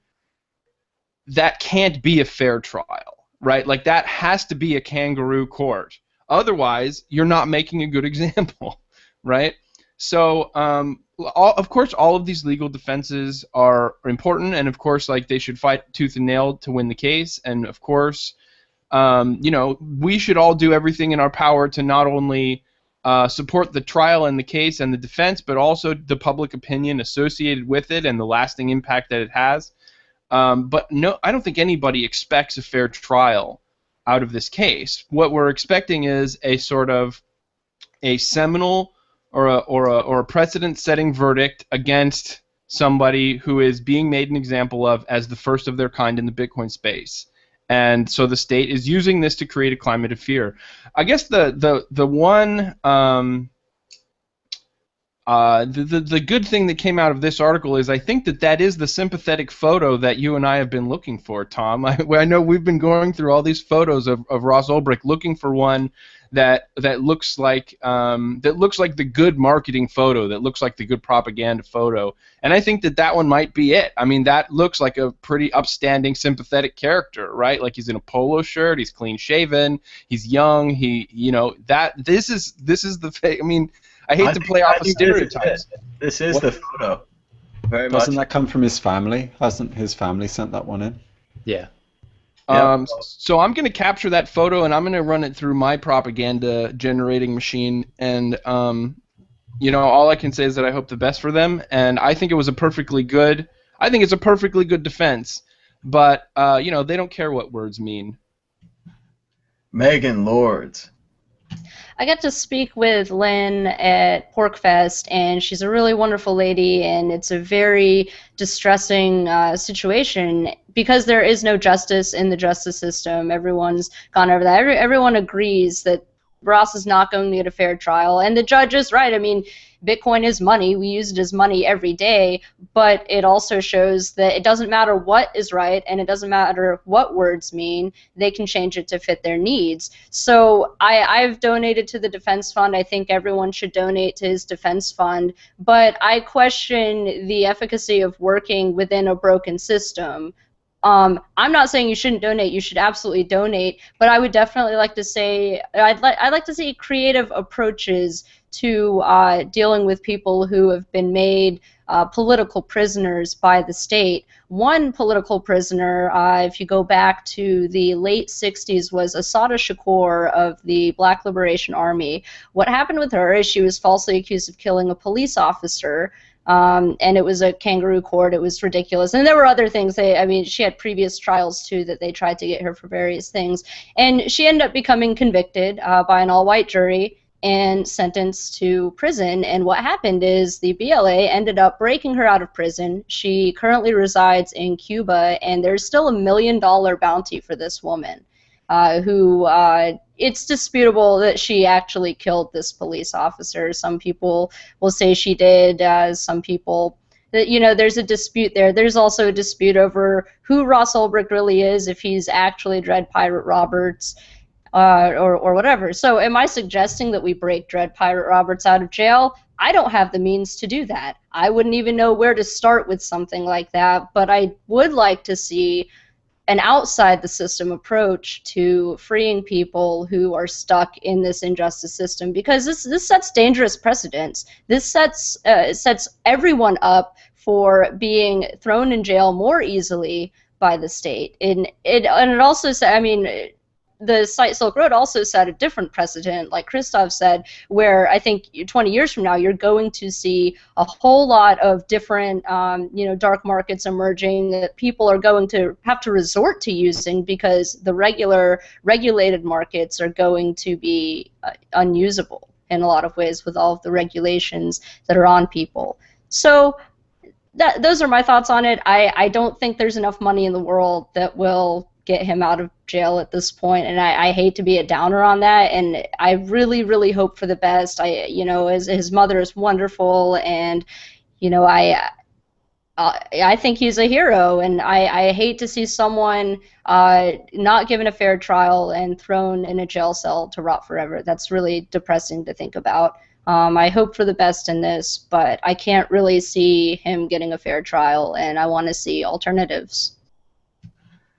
[SPEAKER 4] that can't be a fair trial, right? Like, that has to be a kangaroo court. Otherwise, you're not making a good example, right? So, of course, all of these legal defenses are important, and of course, like, they should fight tooth and nail to win the case. And of course, we should all do everything in our power to not only support the trial and the case and the defense, but also the public opinion associated with it and the lasting impact that it has. But no, I don't think anybody expects a fair trial out of this case. What we're expecting is a sort of a seminal or a precedent-setting verdict against somebody who is being made an example of as the first of their kind in the Bitcoin space. And so the state is using this to create a climate of fear. I guess the good thing that came out of this article is I think that is the sympathetic photo that you and I have been looking for, Tom. I know we've been going through all these photos of Ross Ulbricht looking for one that looks like the good marketing photo, that looks like the good propaganda photo. And I think that one might be it. I mean, that looks like a pretty upstanding, sympathetic character, right? Like, he's in a polo shirt, he's clean shaven, he's young. This is the. I mean, I hate to play off of stereotypes.
[SPEAKER 1] This is the photo. Very much.
[SPEAKER 2] Doesn't that come from his family? Hasn't his family sent that one in?
[SPEAKER 3] Yeah.
[SPEAKER 4] So I'm going to capture that photo and I'm going to run it through my propaganda generating machine, and all I can say is that I hope the best for them, and I think it's a perfectly good defense, but they don't care what words mean.
[SPEAKER 1] Megan Lords,
[SPEAKER 5] I got to speak with Lynn at PorkFest, and she's a really wonderful lady, and it's a very distressing situation because there is no justice in the justice system. Everyone's gone over that. Everyone agrees that Ross is not going to get a fair trial, and the judge is right. I mean, Bitcoin is money. We use it as money every day, but it also shows that it doesn't matter what is right, and it doesn't matter what words mean. They can change it to fit their needs. So I've donated to the defense fund. I think everyone should donate to his defense fund, but I question the efficacy of working within a broken system. I'm not saying you shouldn't donate. You should absolutely donate, but I would definitely like to say I'd like to see creative approaches to dealing with people who have been made political prisoners by the state. One political prisoner, if you go back to the late 60s, was Assata Shakur of the Black Liberation Army. What happened with her is she was falsely accused of killing a police officer. And it was a kangaroo court. It was ridiculous. And there were other things. I mean, she had previous trials, too, that they tried to get her for various things. And she ended up becoming convicted by an all-white jury and sentenced to prison. And what happened is the BLA ended up breaking her out of prison. She currently resides in Cuba, and there's still $1 million bounty for this woman. It's disputable that she actually killed this police officer. Some people will say she did. Some people, there's a dispute there. There's also a dispute over who Ross Ulbricht really is, if he's actually Dread Pirate Roberts or whatever. So am I suggesting that we break Dread Pirate Roberts out of jail? I don't have the means to do that. I wouldn't even know where to start with something like that, but I would like to see an outside the system approach to freeing people who are stuck in this injustice system, because this sets dangerous precedents. This sets everyone up for being thrown in jail more easily by the state. And it also said, I mean, the site Silk Road also set a different precedent, like Christoph said, where I think 20 years from now you're going to see a whole lot of different dark markets emerging that people are going to have to resort to using because the regulated markets are going to be unusable in a lot of ways with all of the regulations that are on people. So those are my thoughts on it. I don't think there's enough money in the world that will get him out of jail at this point, and I hate to be a downer on that, and I really, really hope for the best. His mother is wonderful, and I think he's a hero, and I hate to see someone not given a fair trial and thrown in a jail cell to rot forever. That's really depressing to think about. I hope for the best in this, but I can't really see him getting a fair trial, and I want to see alternatives.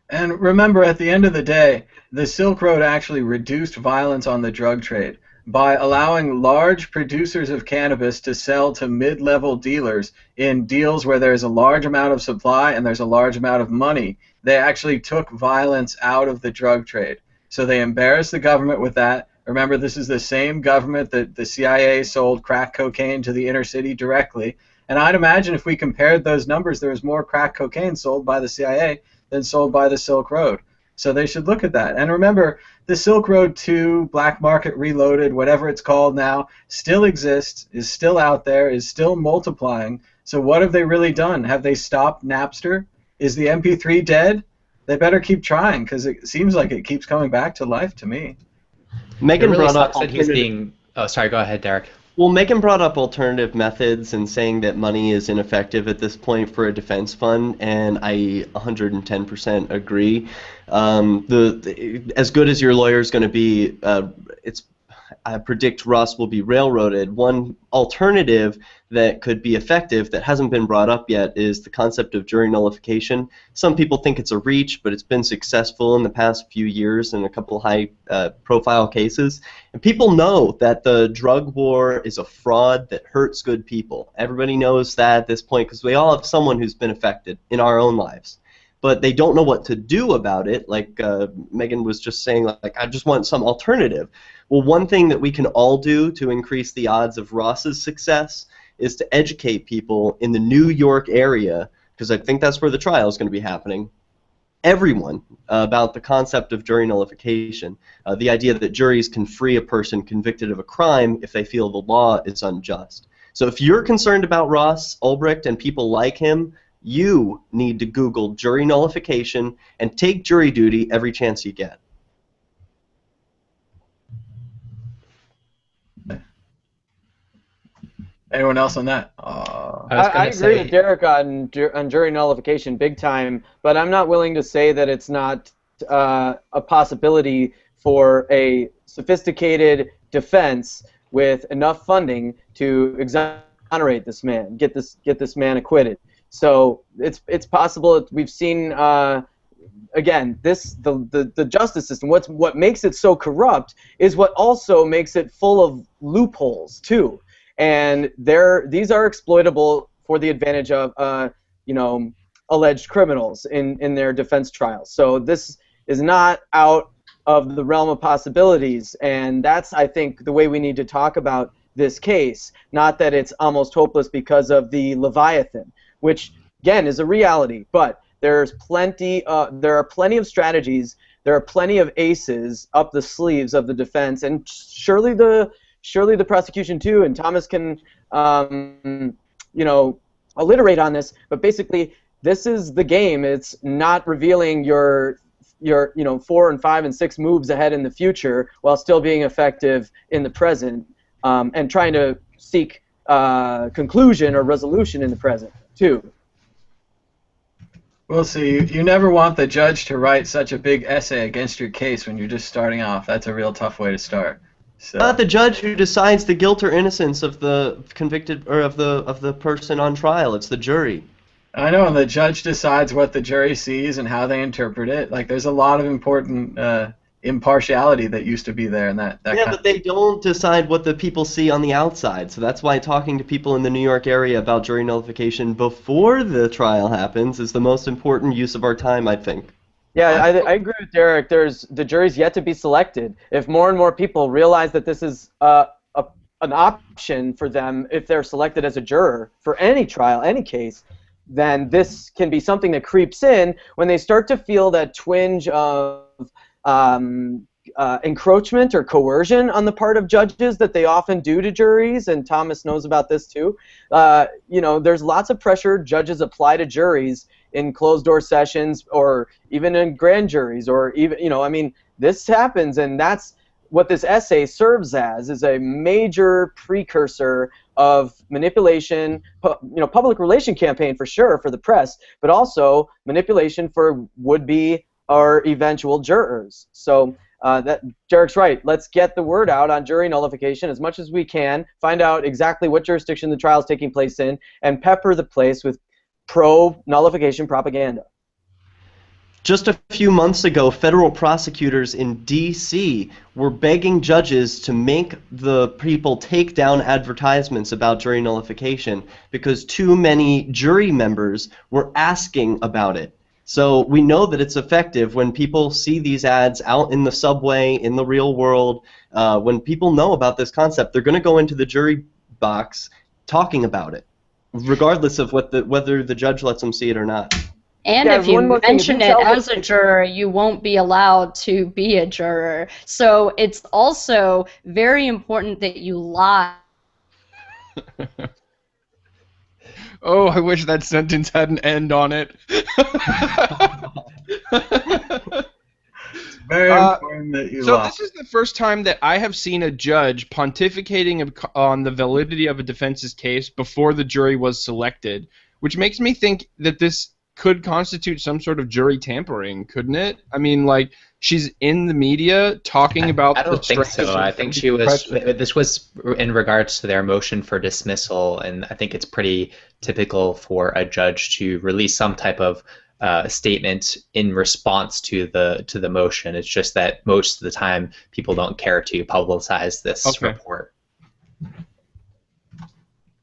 [SPEAKER 1] And remember, at the end of the day, the Silk Road actually reduced violence on the drug trade by allowing large producers of cannabis to sell to mid-level dealers in deals where there's a large amount of supply and there's a large amount of money. They actually took violence out of the drug trade. So they embarrassed the government with that. Remember, this is the same government that the CIA sold crack cocaine to the inner city directly. And I'd imagine if we compared those numbers, there was more crack cocaine sold by the CIA than sold by the Silk Road. So they should look at that. And remember, the Silk Road 2, Black Market Reloaded, whatever it's called now, still exists, is still out there, is still multiplying. So what have they really done? Have they stopped Napster? Is the MP3 dead? They better keep trying, because it seems like it keeps coming back to life to me.
[SPEAKER 6] Megan
[SPEAKER 3] really
[SPEAKER 6] brought up
[SPEAKER 3] that he was being... Oh, sorry, go ahead, Derek.
[SPEAKER 6] Well, Megan brought up alternative methods and saying that money is ineffective at this point for a defense fund, and I 110% agree. As good as your lawyer is going to be, I predict Ross will be railroaded. One alternative that could be effective that hasn't been brought up yet is the concept of jury nullification. Some people think it's a reach, but it's been successful in the past few years in a couple high-profile cases. And people know that the drug war is a fraud that hurts good people. Everybody knows that at this point because we all have someone who's been affected in our own lives. But they don't know what to do about it, like Megan was just saying, like, I just want some alternative. Well, one thing that we can all do to increase the odds of Ross's success is to educate people in the New York area, because I think that's where the trial is going to be happening, everyone about the concept of jury nullification, the idea that juries can free a person convicted of a crime if they feel the law is unjust. So if you're concerned about Ross Ulbricht and people like him, you need to Google jury nullification and take jury duty every chance you get.
[SPEAKER 1] Anyone else on that?
[SPEAKER 7] I agree with Derek on jury nullification big time, but I'm not willing to say that it's not a possibility for a sophisticated defense with enough funding to exonerate this man, get this man acquitted. So it's possible. We've seen again the justice system. What makes it so corrupt is what also makes it full of loopholes too. And these are exploitable for the advantage of alleged criminals in their defense trials. So this is not out of the realm of possibilities, and that's, I think, the way we need to talk about this case. Not that it's almost hopeless because of the Leviathan, which again is a reality, but there's plenty. There are plenty of strategies. There are plenty of aces up the sleeves of the defense, and surely the prosecution too, and Thomas can, alliterate on this, but basically this is the game. It's not revealing your 4 and 5 and 6 moves ahead in the future while still being effective in the present, and trying to seek conclusion or resolution in the present too.
[SPEAKER 1] We'll see. You never want the judge to write such a big essay against your case when you're just starting off. That's a real tough way to start. So.
[SPEAKER 6] Not the judge who decides the guilt or innocence of the convicted or of the person on trial. It's the jury.
[SPEAKER 1] I know, and the judge decides what the jury sees and how they interpret it. Like, there's a lot of important impartiality that used to be there, and that
[SPEAKER 6] yeah, but they don't decide what the people see on the outside. So that's why talking to people in the New York area about jury nullification before the trial happens is the most important use of our time, I think.
[SPEAKER 7] Yeah, I agree with Derek. The jury's yet to be selected. If more and more people realize that this is an option for them if they're selected as a juror for any trial, any case, then this can be something that creeps in when they start to feel that twinge of encroachment or coercion on the part of judges that they often do to juries, and Thomas knows about this too. There's lots of pressure judges apply to juries in closed-door sessions or even in grand juries, or even, this happens, and that's what this essay serves as, is a major precursor of manipulation, public relation campaign for sure for the press, but also manipulation for would-be or eventual jurors. So that Derek's right. Let's get the word out on jury nullification as much as we can, find out exactly what jurisdiction the trial is taking place in, and pepper the place with pro-nullification propaganda.
[SPEAKER 6] Just a few months ago, federal prosecutors in D.C. were begging judges to make the people take down advertisements about jury nullification because too many jury members were asking about it. So we know that it's effective when people see these ads out in the subway, in the real world. When people know about this concept, they're going to go into the jury box talking about it, regardless of whether the judge lets them see it or not.
[SPEAKER 5] And if you mention it as a juror, you won't be allowed to be a juror. So it's also very important that you lie.
[SPEAKER 4] Oh, I wish that sentence had an end on it.
[SPEAKER 1] It's very important that you lie.
[SPEAKER 4] So this is the first time that I have seen a judge pontificating on the validity of a defense's case before the jury was selected, which makes me think that this could constitute some sort of jury tampering, couldn't it? I mean, like, she's in the media talking about.
[SPEAKER 3] I don't think so. I think she was. This was in regards to their motion for dismissal, and I think it's pretty typical for a judge to release some type of statement in response to the motion. It's just that most of the time people don't care to publicize this report.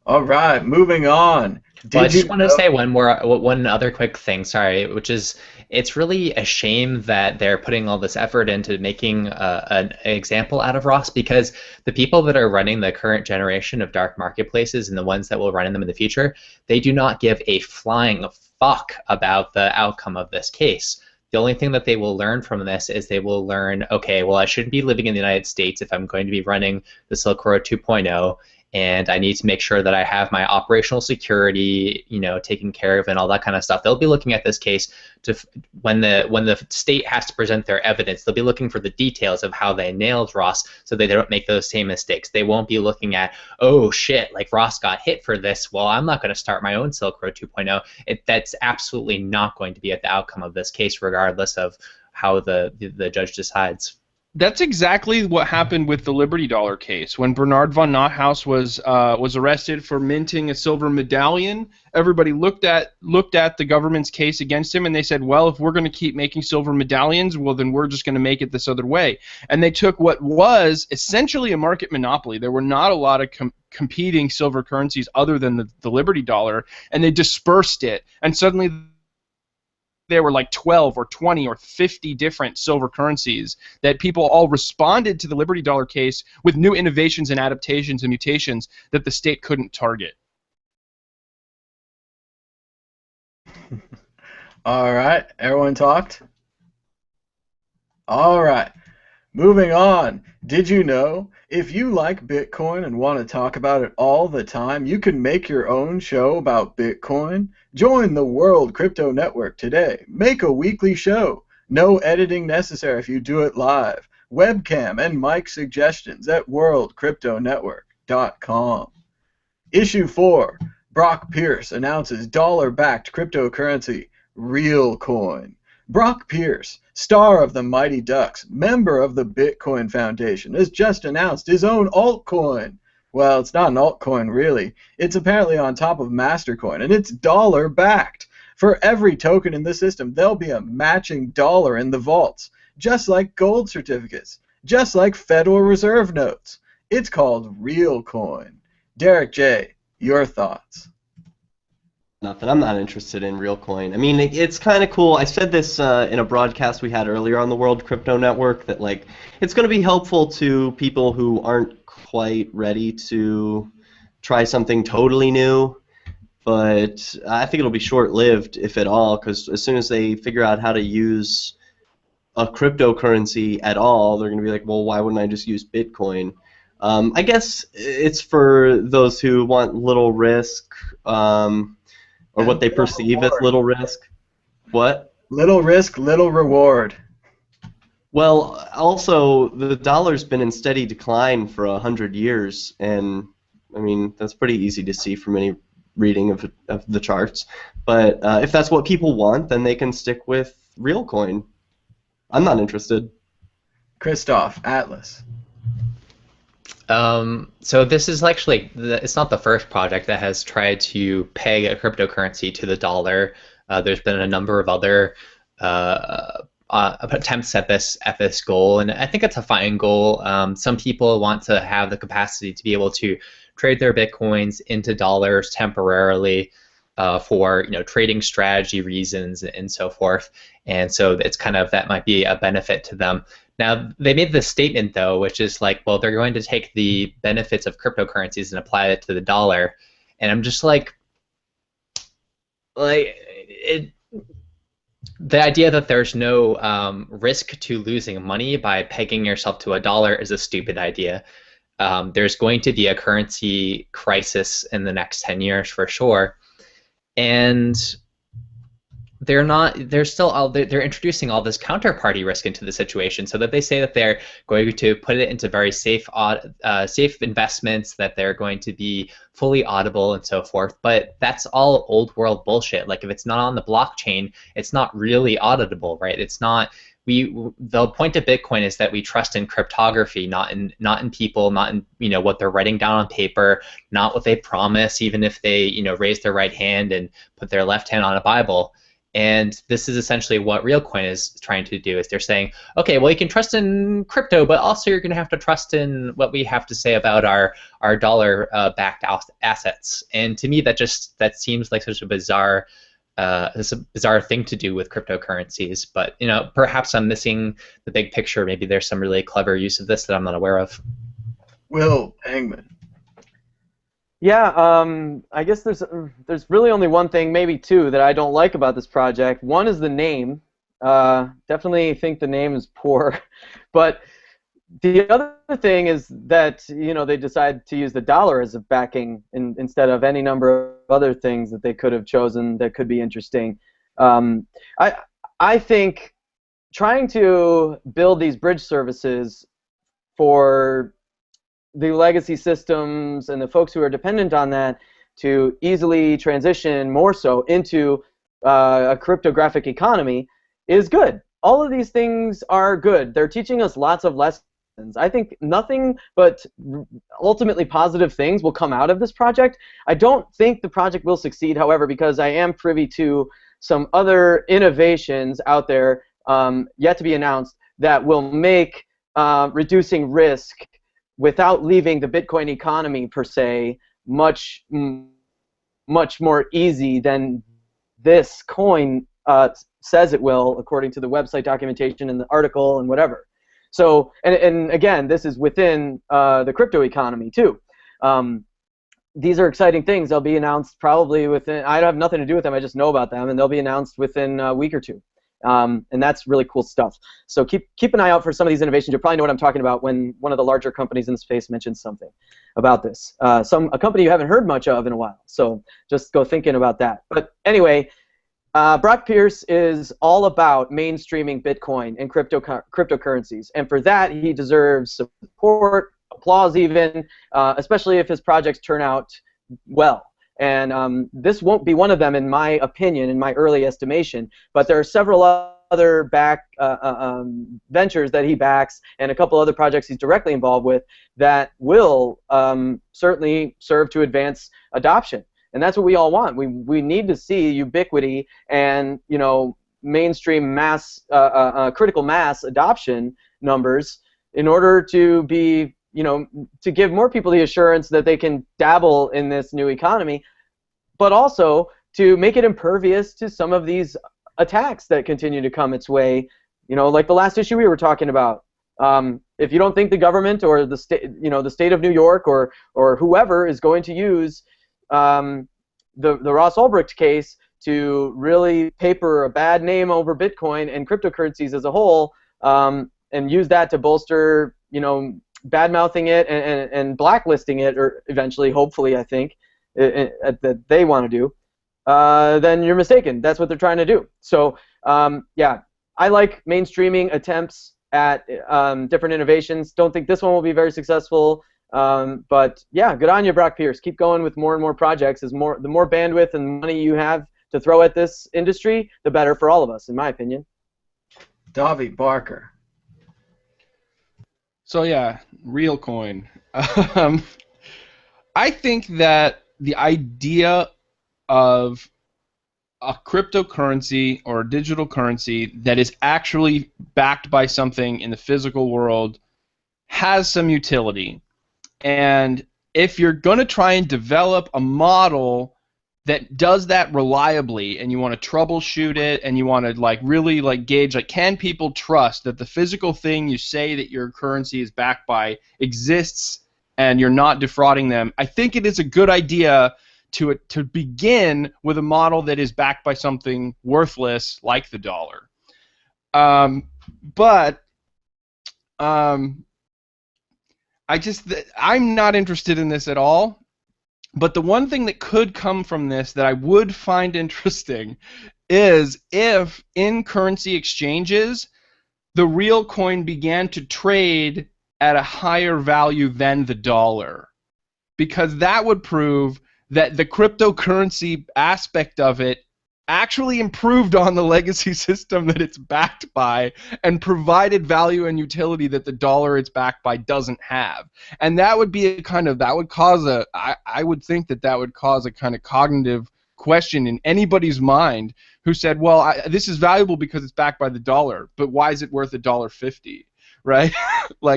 [SPEAKER 1] All right, moving on.
[SPEAKER 3] Well, I just want to say one other quick thing, sorry, which is it's really a shame that they're putting all this effort into making an example out of Ross, because the people that are running the current generation of dark marketplaces and the ones that will run in them in the future, they do not give a flying fuck about the outcome of this case. The only thing that they will learn from this is they will learn, okay, well, I shouldn't be living in the United States if I'm going to be running the Silk Road 2.0, and I need to make sure that I have my operational security, taken care of and all that kind of stuff. They'll be looking at this case to when the state has to present their evidence. They'll be looking for the details of how they nailed Ross, so that they don't make those same mistakes. They won't be looking at, oh shit, like Ross got hit for this. Well, I'm not going to start my own Silk Road 2.0. That's absolutely not going to be at the outcome of this case, regardless of how the judge decides.
[SPEAKER 4] That's exactly what happened with the Liberty Dollar case. When Bernard von Nothaus was arrested for minting a silver medallion, everybody looked at the government's case against him, and they said, well, if we're going to keep making silver medallions, well, then we're just going to make it this other way. And they took what was essentially a market monopoly. There were not a lot of competing silver currencies other than the Liberty Dollar, and they dispersed it, and suddenly there were like 12 or 20 or 50 different silver currencies that people all responded to the Liberty Dollar case with new innovations and adaptations and mutations that the state couldn't target.
[SPEAKER 1] All right, everyone talked? All right, moving on. Did you know if you like Bitcoin and want to talk about it all the time, you can make your own show about Bitcoin? Join the World Crypto Network today. Make a weekly show. No editing necessary if you do it live. Webcam and mic suggestions at worldcryptonetwork.com. Issue 4. Brock Pierce announces dollar-backed cryptocurrency, RealCoin. Brock Pierce, star of the Mighty Ducks, member of the Bitcoin Foundation, has just announced his own altcoin. Well, it's not an altcoin, really. It's apparently on top of Mastercoin, and it's dollar-backed. For every token in the system, there'll be a matching dollar in the vaults, just like gold certificates, just like Federal Reserve notes. It's called RealCoin. Derek J., your thoughts?
[SPEAKER 6] Nothing. I'm not interested in RealCoin. I mean, it's kind of cool. I said this in a broadcast we had earlier on the World Crypto Network that it's going to be helpful to people who aren't quite ready to try something totally new. But I think it'll be short-lived, if at all, because as soon as they figure out how to use a cryptocurrency at all, they're going to be like, well, why wouldn't I just use Bitcoin? I guess it's for those who want little risk. Or what they perceive as little risk. What?
[SPEAKER 1] Little risk, little reward.
[SPEAKER 6] Well, also, the dollar's been in steady decline for 100 years, and, I mean, that's pretty easy to see from any reading of the charts. But if that's what people want, then they can stick with RealCoin. I'm not interested.
[SPEAKER 1] Christoph, Atlas.
[SPEAKER 3] So this is actually, it's not the first project that has tried to peg a cryptocurrency to the dollar. There's been a number of other attempts at this goal, and I think it's a fine goal. Some people want to have the capacity to be able to trade their bitcoins into dollars temporarily for trading strategy reasons and so forth, and so it's kind of, that might be a benefit to them. Now, they made this statement, though, which is like, well, they're going to take the benefits of cryptocurrencies and apply it to the dollar. And I'm just the idea that there's no risk to losing money by pegging yourself to a dollar is a stupid idea. There's going to be a currency crisis in the next 10 years for sure. And they're introducing all this counterparty risk into the situation, so that they say that they're going to put it into very safe investments, that they're going to be fully audible and so forth. But that's all old world bullshit. Like, if it's not on the blockchain, it's not really auditable, right? It's not. The point of Bitcoin is that we trust in cryptography, not in people, not in what they're writing down on paper, not what they promise, even if they raise their right hand and put their left hand on a Bible. And this is essentially what RealCoin is trying to do, is they're saying, okay, well, you can trust in crypto, but also you're going to have to trust in what we have to say about our dollar-backed assets. And to me, that seems like such a bizarre thing to do with cryptocurrencies. But perhaps I'm missing the big picture. Maybe there's some really clever use of this that I'm not aware of.
[SPEAKER 1] Will Hangman.
[SPEAKER 7] Yeah, I guess there's really only one thing, maybe two, that I don't like about this project. One is the name. Definitely think the name is poor, but the other thing is that they decide to use the dollar as a backing instead of any number of other things that they could have chosen that could be interesting. I think trying to build these bridge services for the legacy systems and the folks who are dependent on that to easily transition more so into a cryptographic economy is good. All of these things are good. They're teaching us lots of lessons. I think nothing but ultimately positive things will come out of this project. I don't think the project will succeed, however, because I am privy to some other innovations out there yet to be announced that will make reducing risk without leaving the Bitcoin economy per se much more easy than this coin says it will, according to the website documentation and the article and whatever. So, and again, this is within the crypto economy too. These are exciting things. They'll be announced probably within, I have nothing to do with them, I just know about them, and they'll be announced within a week or two. And that's really cool stuff. So keep an eye out for some of these innovations. You'll probably know what I'm talking about when one of the larger companies in the space mentions something about this. A company you haven't heard much of in a while. So just go thinking about that. But anyway, Brock Pierce is all about mainstreaming Bitcoin and cryptocurrencies. And for that, he deserves support, applause even, especially if his projects turn out well. And this won't be one of them, in my opinion, in my early estimation. But there are several other ventures that he backs, and a couple other projects he's directly involved with that will certainly serve to advance adoption. And that's what we all want. We need to see ubiquity and mainstream mass, critical mass adoption numbers in order to be to give more people the assurance that they can dabble in this new economy, but also to make it impervious to some of these attacks that continue to come its way. Like the last issue we were talking about. If you don't think the government or the state, the state of New York or whoever is going to use the Ross Ulbricht case to really paper a bad name over Bitcoin and cryptocurrencies as a whole, and use that to bolster, bad-mouthing it and blacklisting it, or eventually, hopefully, I think, that they want to do, then you're mistaken. That's what they're trying to do. So, yeah, I like mainstreaming attempts at different innovations. Don't think this one will be very successful. But yeah, good on you, Brock Pierce. Keep going with more and more projects. The more bandwidth and money you have to throw at this industry, the better for all of us, in my opinion.
[SPEAKER 1] Davy Barker.
[SPEAKER 4] So yeah, RealCoin. I think that the idea of a cryptocurrency or a digital currency that is actually backed by something in the physical world has some utility. And if you're going to try and develop a model that does that reliably, and you want to troubleshoot it, and you want to really gauge, can people trust that the physical thing you say that your currency is backed by exists and you're not defrauding them, I think it is a good idea to begin with a model that is backed by something worthless like the dollar. I'm not interested in this at all. But the one thing that could come from this that I would find interesting is if in currency exchanges the real coin began to trade at a higher value than the dollar, because that would prove that the cryptocurrency aspect of it actually improved on the legacy system that it's backed by and provided value and utility that the dollar it's backed by doesn't have. And that would be I would think that would cause a kind of cognitive question in anybody's mind who said, well, this is valuable because it's backed by the dollar, but why is it worth $1.50? Right?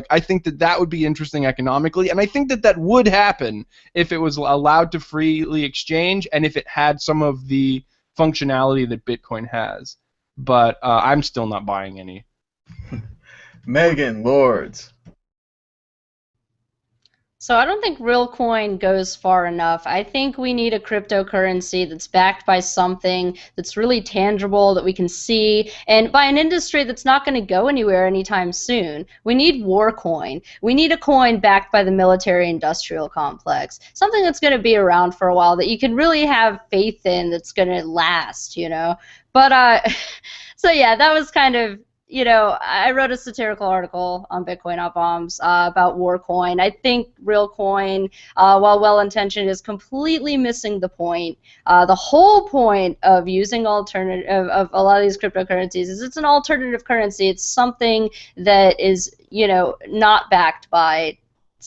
[SPEAKER 4] I think that would be interesting economically, and I think that would happen if it was allowed to freely exchange and if it had some of the functionality that Bitcoin has. But I'm still not buying any.
[SPEAKER 1] Megan Lords.
[SPEAKER 5] So I don't think RealCoin goes far enough. I think we need a cryptocurrency that's backed by something that's really tangible that we can see, and by an industry that's not going to go anywhere anytime soon. We need WarCoin. We need a coin backed by the military-industrial complex, something that's going to be around for a while that you can really have faith in, that's going to last, you know. But so yeah, that was kind of, you know, I wrote a satirical article on Bitcoin Not Bombs about WarCoin. I think RealCoin, while well-intentioned, is completely missing the point. The whole point of using alternative of a lot of these cryptocurrencies is it's an alternative currency. It's something that is, you know, not backed by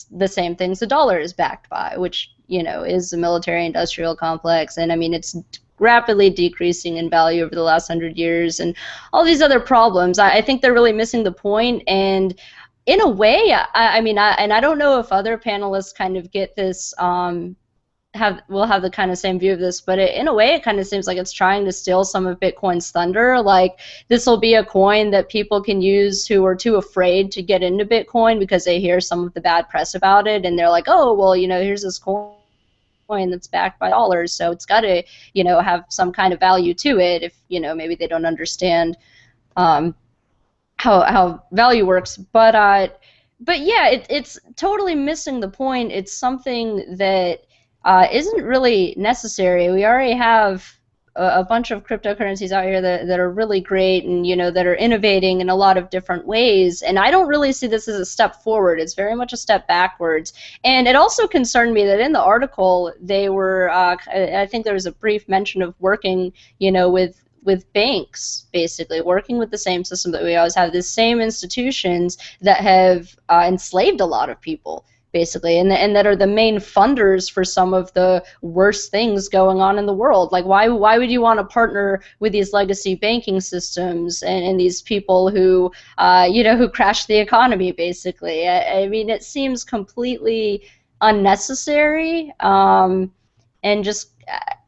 [SPEAKER 5] the same things the dollar is backed by, which, you know, is the military-industrial complex. And I mean, it's rapidly decreasing in value over the last 100 years, and all these other problems. I think they're really missing the point, and in a way, I mean, I don't know if other panelists kind of get this, will have the kind of same view of this, but in a way, it kind of seems like it's trying to steal some of Bitcoin's thunder. Like, this will be a coin that people can use who are too afraid to get into Bitcoin because they hear some of the bad press about it, and they're like, oh, well, you know, here's this coin that's backed by dollars, so it's got to, you know, have some kind of value to it. If, you know, maybe they don't understand how value works, but yeah, it's totally missing the point. It's something that isn't really necessary. We already have a bunch of cryptocurrencies out here that are really great, and, you know, that are innovating in a lot of different ways, and I don't really see this as a step forward. It's very much a step backwards. And it also concerned me that in the article they were, I think there was a brief mention of working, you know, with banks, basically working with the same system that we always have, the same institutions that have enslaved a lot of people, basically, and that are the main funders for some of the worst things going on in the world. Like, why would you want to partner with these legacy banking systems and these people who, you know, who crashed the economy, basically? I mean, it seems completely unnecessary, and just,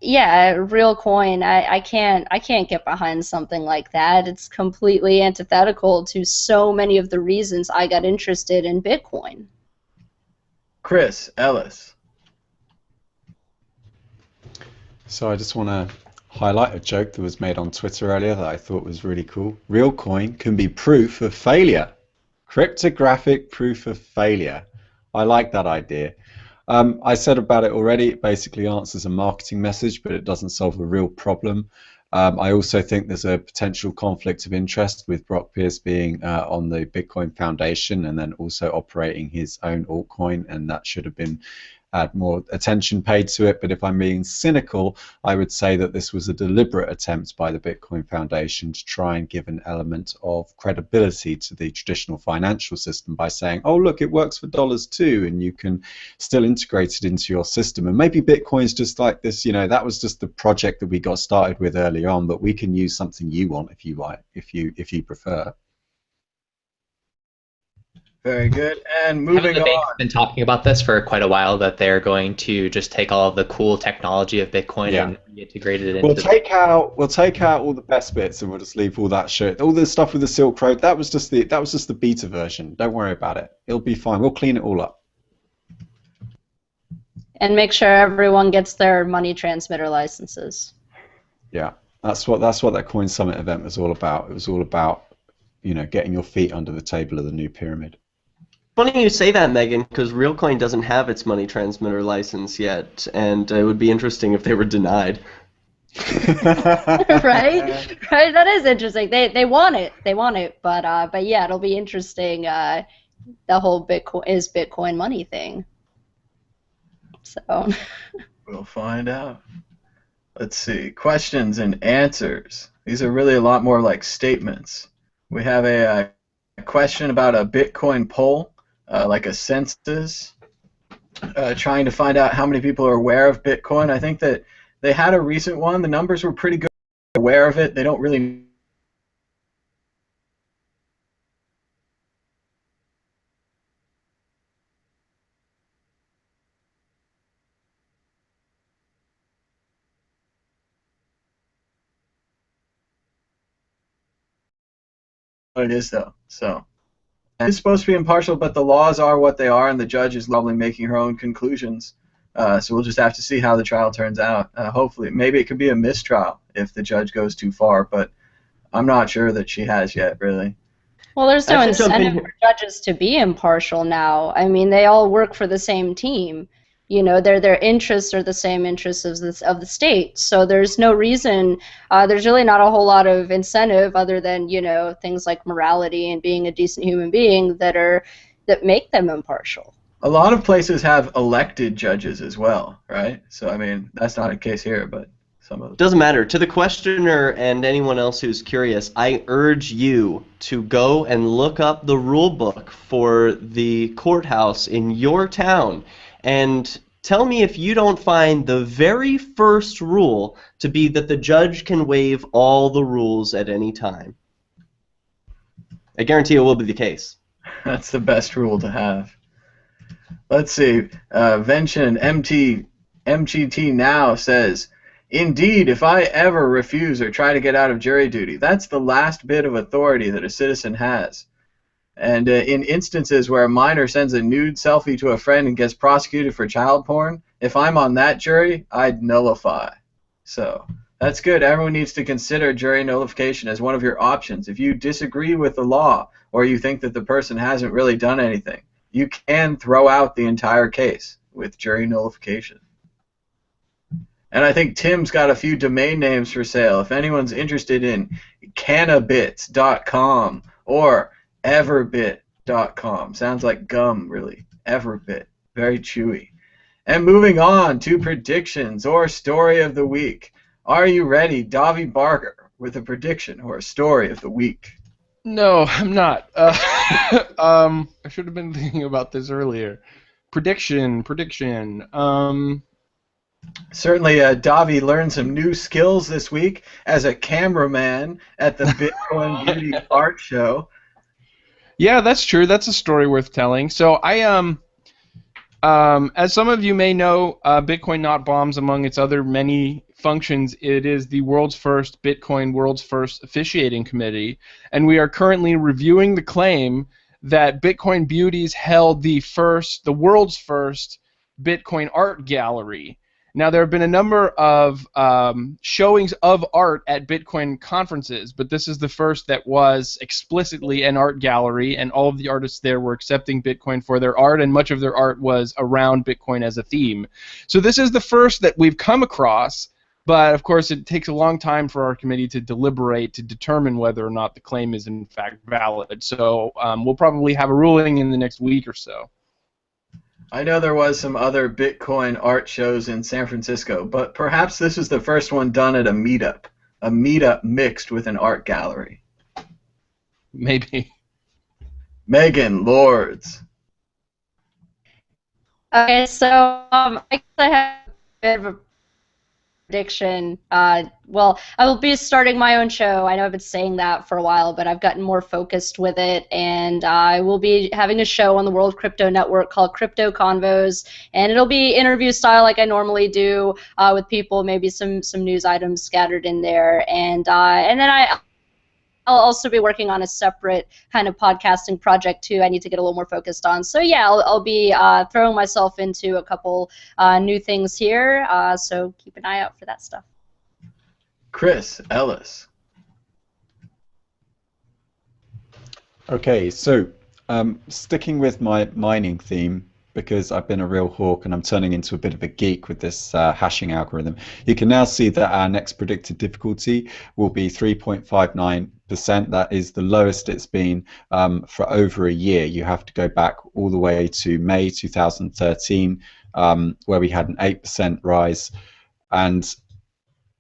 [SPEAKER 5] yeah, RealCoin, I can't get behind something like that. It's completely antithetical to so many of the reasons I got interested in Bitcoin.
[SPEAKER 1] Chris Ellis.
[SPEAKER 2] So I just want to highlight a joke that was made on Twitter earlier that I thought was really cool. RealCoin can be proof of failure. Cryptographic proof of failure. I like that idea. I said about it already, it basically answers a marketing message, but it doesn't solve a real problem. I also think there's a potential conflict of interest with Brock Pierce being on the Bitcoin Foundation and then also operating his own altcoin, and that should have been more attention paid to it. But if I'm being cynical, I would say that this was a deliberate attempt by the Bitcoin Foundation to try and give an element of credibility to the traditional financial system by saying, oh, look, it works for dollars too, and you can still integrate it into your system. And maybe Bitcoin's just like this, you know, that was just the project that we got started with early on, but we can use something you want if you like, if you prefer.
[SPEAKER 1] Very good. And moving
[SPEAKER 3] Haven't the banks
[SPEAKER 1] on.
[SPEAKER 3] been talking about this for quite a while, that they're going to just take all of the cool technology of Bitcoin and integrate it into
[SPEAKER 2] We'll take out all the best bits and we'll just leave all that shit. All the stuff with the Silk Road, that was just the beta version. Don't worry about it. It'll be fine. We'll clean it all up.
[SPEAKER 5] And make sure everyone gets their money transmitter licenses.
[SPEAKER 2] Yeah. That's what that Coin Summit event was all about. It was all about, you know, getting your feet under the table of the new pyramid.
[SPEAKER 6] Funny you say that, Megan, because RealCoin doesn't have its money transmitter license yet, and it would be interesting if they were denied.
[SPEAKER 5] Right? That is interesting. They want it, but yeah, it'll be interesting. The whole Bitcoin money thing. So
[SPEAKER 1] We'll find out. Let's see. Questions and answers. These are really a lot more like statements. We have a question about a Bitcoin poll. Like a census, trying to find out how many people are aware of Bitcoin. I think that they had a recent one. The numbers were pretty good. Aware of it. They don't really. What it is though. So And it's supposed to be impartial, but the laws are what they are, and the judge is probably making her own conclusions. So we'll just have to see how the trial turns out. Hopefully, maybe it could be a mistrial if the judge goes too far, but I'm not sure that she has yet, really.
[SPEAKER 5] Well, there's no
[SPEAKER 6] I should jump in
[SPEAKER 5] incentive for judges to be impartial now. I mean, they all work for the same team. You know, their interests are the same interests of the state. So there's no reason. There's really not a whole lot of incentive other than, you know, things like morality and being a decent human being that make them impartial.
[SPEAKER 1] A lot of places have elected judges as well, right? So I mean, that's not a case here, but some of them.
[SPEAKER 6] Doesn't matter. To the questioner and anyone else who's curious, I urge you to go and look up the rule book for the courthouse in your town and tell me if you don't find the very first rule to be that the judge can waive all the rules at any time. I guarantee it will be the case.
[SPEAKER 1] That's the best rule to have. Let's see. Vention MGT Now says, indeed, if I ever refuse or try to get out of jury duty, that's the last bit of authority that a citizen has. And in instances where a minor sends a nude selfie to a friend and gets prosecuted for child porn, if I'm on that jury, I'd nullify. So that's good. Everyone needs to consider jury nullification as one of your options. If you disagree with the law or you think that the person hasn't really done anything, you can throw out the entire case with jury nullification. And I think Tim's got a few domain names for sale. If anyone's interested in cannabits.com or everbit.com. Sounds like gum, really. Everbit. Very chewy. And moving on to predictions or story of the week. Are you ready, Davy Barker, with a prediction or a story of the week?
[SPEAKER 4] No, I'm not. I should have been thinking about this earlier. Prediction.
[SPEAKER 1] Certainly, Davy learned some new skills this week as a cameraman at the Bitcoin Beauty Art Show.
[SPEAKER 4] Yeah, that's true. That's a story worth telling. So as some of you may know, Bitcoin not bombs, among its other many functions, it is the world's first officiating committee, and we are currently reviewing the claim that Bitcoin Beauties held the world's first Bitcoin art gallery. Now, there have been a number of showings of art at Bitcoin conferences, but this is the first that was explicitly an art gallery, and all of the artists there were accepting Bitcoin for their art, and much of their art was around Bitcoin as a theme. So this is the first that we've come across, but of course it takes a long time for our committee to deliberate to determine whether or not the claim is in fact valid. So we'll probably have a ruling in the next week or so.
[SPEAKER 1] I know there was some other Bitcoin art shows in San Francisco, but perhaps this is the first one done at a meetup mixed with an art gallery.
[SPEAKER 4] Maybe.
[SPEAKER 1] Megan Lords.
[SPEAKER 5] Okay, so I guess I have a bit of a prediction. Well, I will be starting my own show. I know I've been saying that for a while, but I've gotten more focused with it, and I will be having a show on the World Crypto Network called Crypto Convos, and it'll be interview style like I normally do with people, maybe some news items scattered in there, and then I'll also be working on a separate kind of podcasting project too. I need to get a little more focused on. So yeah, I'll be throwing myself into a couple new things here. So keep an eye out for that stuff.
[SPEAKER 1] Chris Ellis.
[SPEAKER 2] Okay, so sticking with my mining theme, because I've been a real hawk and I'm turning into a bit of a geek with this hashing algorithm, you can now see that our next predicted difficulty will be 3.59%. That is the lowest it's been for over a year. You have to go back all the way to May 2013, where we had an 8% rise. And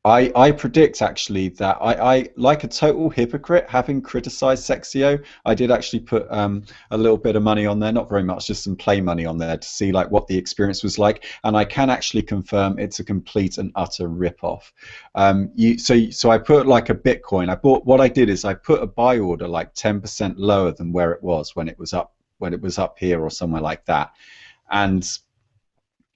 [SPEAKER 2] I predict actually that I like a total hypocrite, having criticized Sexio, I did actually put a little bit of money on there, not very much, just some play money on there to see like what the experience was like, and I can actually confirm it's a complete and utter rip-off. So I put like a Bitcoin. What I did is I put a buy order like 10% lower than where it was when it was up here or somewhere like that, and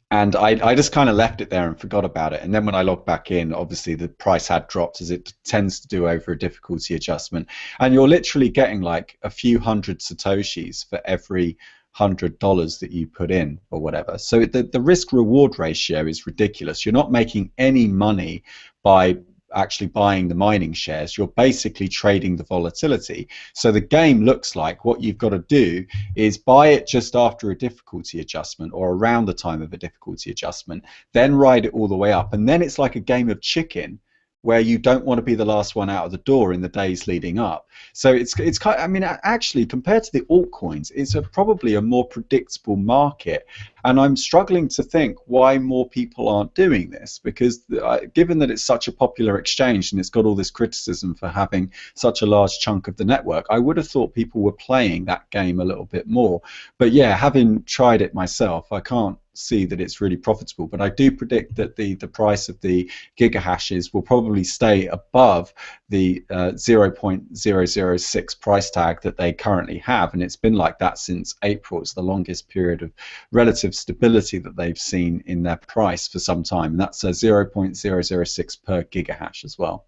[SPEAKER 2] And I just kind of left it there and forgot about it. And then when I logged back in, obviously the price had dropped, as it tends to do over a difficulty adjustment. And you're literally getting like a few hundred Satoshis for every $100 that you put in or whatever. So the risk reward ratio is ridiculous. You're not making any money by actually buying the mining shares. You're basically trading the volatility. So the game looks like what you've got to do is buy it just after a difficulty adjustment or around the time of a difficulty adjustment, then ride it all the way up. And then it's like a game of chicken where you don't want to be the last one out of the door in the days leading up. So it's kind of, I mean, actually, compared to the altcoins, it's probably a more predictable market. And I'm struggling to think why more people aren't doing this, because given that it's such a popular exchange and it's got all this criticism for having such a large chunk of the network, I would have thought people were playing that game a little bit more. But yeah, having tried it myself, I can't see that it's really profitable, but I do predict that the price of the gigahashes will probably stay above the 0.006 price tag that they currently have, and it's been like that since April. It's the longest period of relative stability that they've seen in their price for some time, and that's a 0.006 per gigahash as well.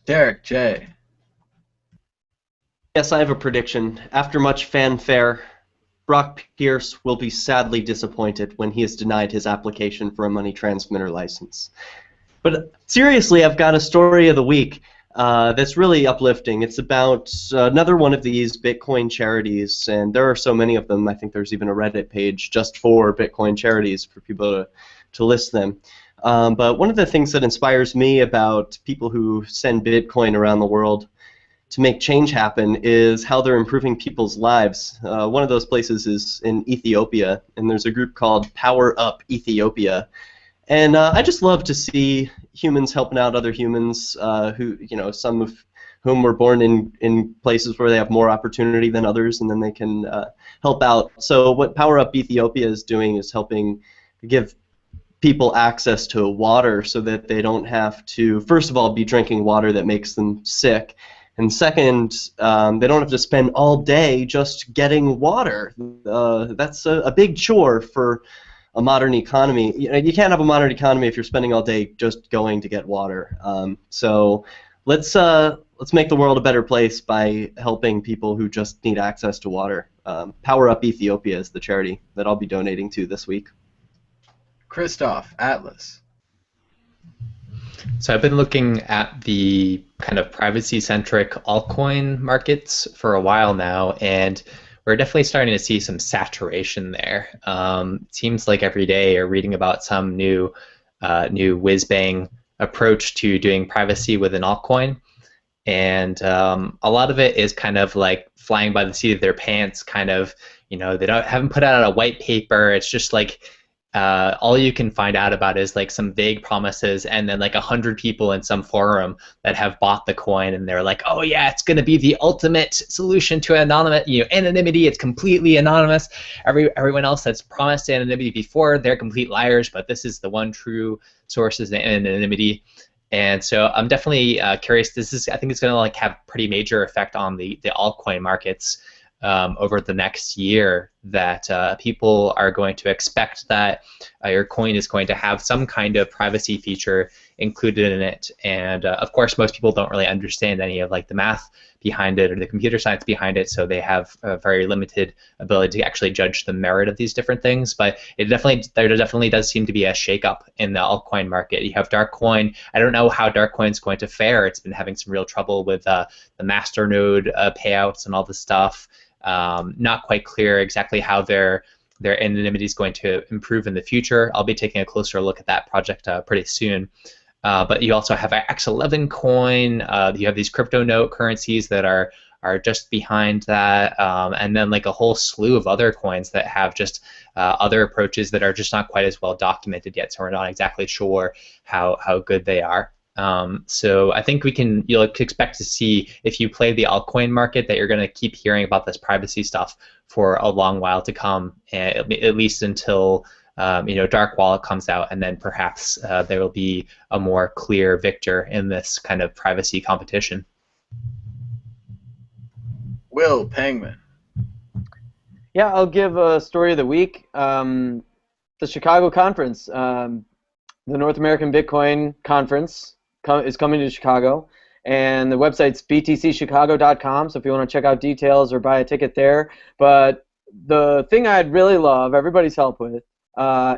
[SPEAKER 1] Derek J.
[SPEAKER 6] Yes, I have a prediction. After much fanfare, Brock Pierce will be sadly disappointed when he is denied his application for a money transmitter license. But seriously, I've got a story of the week that's really uplifting. It's about another one of these Bitcoin charities, and there are so many of them. I think there's even a Reddit page just for Bitcoin charities for people to list them. But one of the things that inspires me about people who send Bitcoin around the world to make change happen is how they're improving people's lives. One of those places is in Ethiopia, and there's a group called Power Up Ethiopia. And I just love to see humans helping out other humans who, you know, some of whom were born in places where they have more opportunity than others, and then they can help out. So what Power Up Ethiopia is doing is helping give people access to water so that they don't have to, first of all, be drinking water that makes them sick, and second, they don't have to spend all day just getting water. That's a big chore for a modern economy. You can't have a modern economy if you're spending all day just going to get water. So let's make the world a better place by helping people who just need access to water. Power Up Ethiopia is the charity that I'll be donating to this week.
[SPEAKER 1] Christoph Atlas.
[SPEAKER 3] So I've been looking at the kind of privacy-centric altcoin markets for a while now, and we're definitely starting to see some saturation there. It seems like every day you're reading about some new whiz-bang approach to doing privacy with an altcoin, and a lot of it is kind of like flying by the seat of their pants. Kind of, you know, they haven't put out a white paper. It's just like all you can find out about is like some vague promises, and then like 100 people in some forum that have bought the coin, and they're like, oh yeah, it's going to be the ultimate solution to anonymity. It's completely anonymous. Everyone else that's promised anonymity before, they're complete liars, but this is the one true source is anonymity. And so I'm definitely curious. I think it's going to like have pretty major effect on the altcoin markets over the next year, that people are going to expect that your coin is going to have some kind of privacy feature included in it. And of course, most people don't really understand any of like the math behind it or the computer science behind it, so they have a very limited ability to actually judge the merit of these different things. But there definitely does seem to be a shakeup in the altcoin market. You have Darkcoin. I don't know how Darkcoin's going to fare. It's been having some real trouble with the masternode payouts and all this stuff. Not quite clear exactly how their anonymity is going to improve in the future. I'll be taking a closer look at that project pretty soon. But you also have X11 coin. You have these crypto note currencies that are just behind that, and then like a whole slew of other coins that have just other approaches that are just not quite as well documented yet. So we're not exactly sure how good they are. So I think you'll expect to see, if you play the altcoin market, that you're going to keep hearing about this privacy stuff for a long while to come, at least until Dark Wallet comes out, and then perhaps there will be a more clear victor in this kind of privacy competition.
[SPEAKER 1] Will Pangman.
[SPEAKER 7] Yeah, I'll give a story of the week. the Chicago conference. The North American Bitcoin Conference is coming to Chicago, and the website's btcchicago.com, so if you want to check out details or buy a ticket there. But the thing I'd really love everybody's help with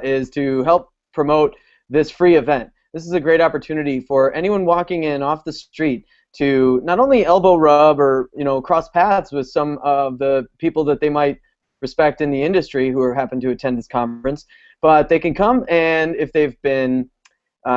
[SPEAKER 7] is to help promote this free event. This is a great opportunity for anyone walking in off the street to not only elbow rub or cross paths with some of the people that they might respect in the industry who happen to attend this conference, but they can come, and if they've been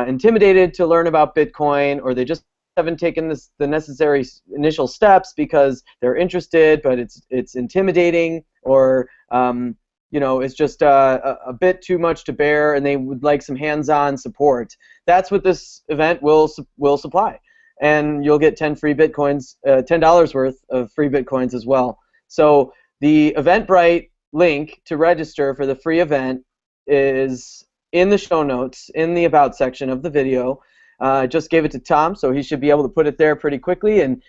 [SPEAKER 7] intimidated to learn about Bitcoin, or they just haven't taken the necessary initial steps because they're interested but it's intimidating, or it's just a bit too much to bear, and they would like some hands-on support. That's what this event will supply, and you'll get 10 free Bitcoins, $10 worth of free Bitcoins as well. So the Eventbrite link to register for the free event is in the show notes, in the About section of the video. I just gave it to Tom, so he should be able to put it there pretty quickly. And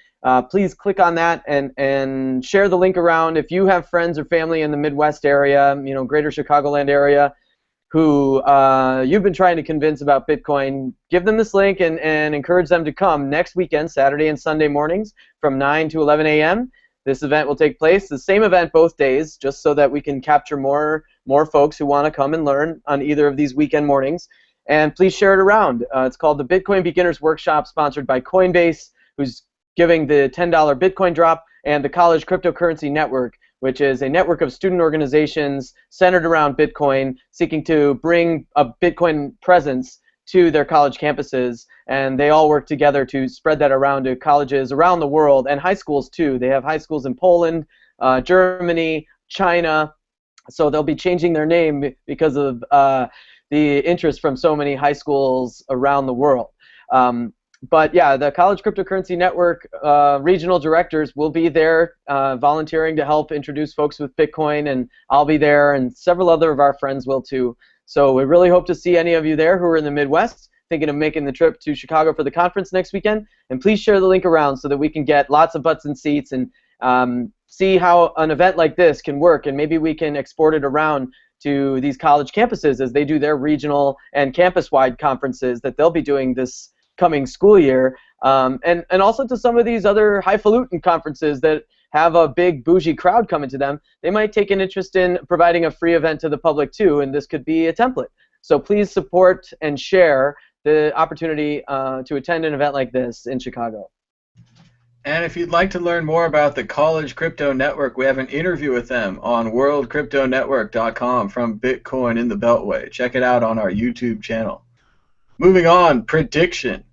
[SPEAKER 7] please click on that and share the link around. If you have friends or family in the Midwest area, greater Chicagoland area, who you've been trying to convince about Bitcoin, give them this link and encourage them to come next weekend, Saturday and Sunday mornings from 9 to 11 a.m. This event will take place, the same event both days, just so that we can capture more folks who want to come and learn on either of these weekend mornings. And please share it around. It's called the Bitcoin Beginners Workshop, sponsored by Coinbase, who's giving the $10 Bitcoin drop, and the College Cryptocurrency Network, which is a network of student organizations centered around Bitcoin, seeking to bring a Bitcoin presence to their college campuses, and they all work together to spread that around to colleges around the world, and high schools too. They have high schools in Poland, Germany, China, so they'll be changing their name because of the interest from so many high schools around the world. But yeah, the College Cryptocurrency Network regional directors will be there volunteering to help introduce folks with Bitcoin, and I'll be there, and several other of our friends will too. So we really hope to see any of you there who are in the Midwest thinking of making the trip to Chicago for the conference next weekend. And please share the link around so that we can get lots of butts and seats and see how an event like this can work, and maybe we can export it around to these college campuses as they do their regional and campus-wide conferences that they'll be doing this coming school year, and also to some of these other highfalutin conferences that have a big bougie crowd coming to them. They might take an interest in providing a free event to the public too, and this could be a template. So please support and share the opportunity to attend an event like this in Chicago.
[SPEAKER 1] And if you'd like to learn more about the College Crypto Network, we have an interview with them on worldcryptonetwork.com from Bitcoin in the Beltway. Check it out on our YouTube channel. Moving on, prediction.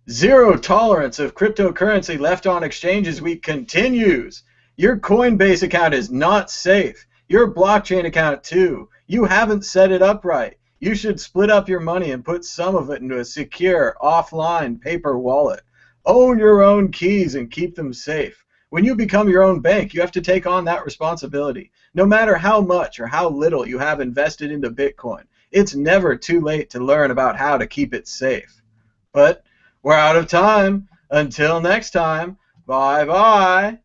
[SPEAKER 1] Zero tolerance of cryptocurrency left on exchanges week continues. Your Coinbase account is not safe. Your blockchain account too. You haven't set it up right. You should split up your money and put some of it into a secure, offline paper wallet. Own your own keys and keep them safe. When you become your own bank, you have to take on that responsibility. No matter how much or how little you have invested into Bitcoin, it's never too late to learn about how to keep it safe. But we're out of time. Until next time, bye-bye.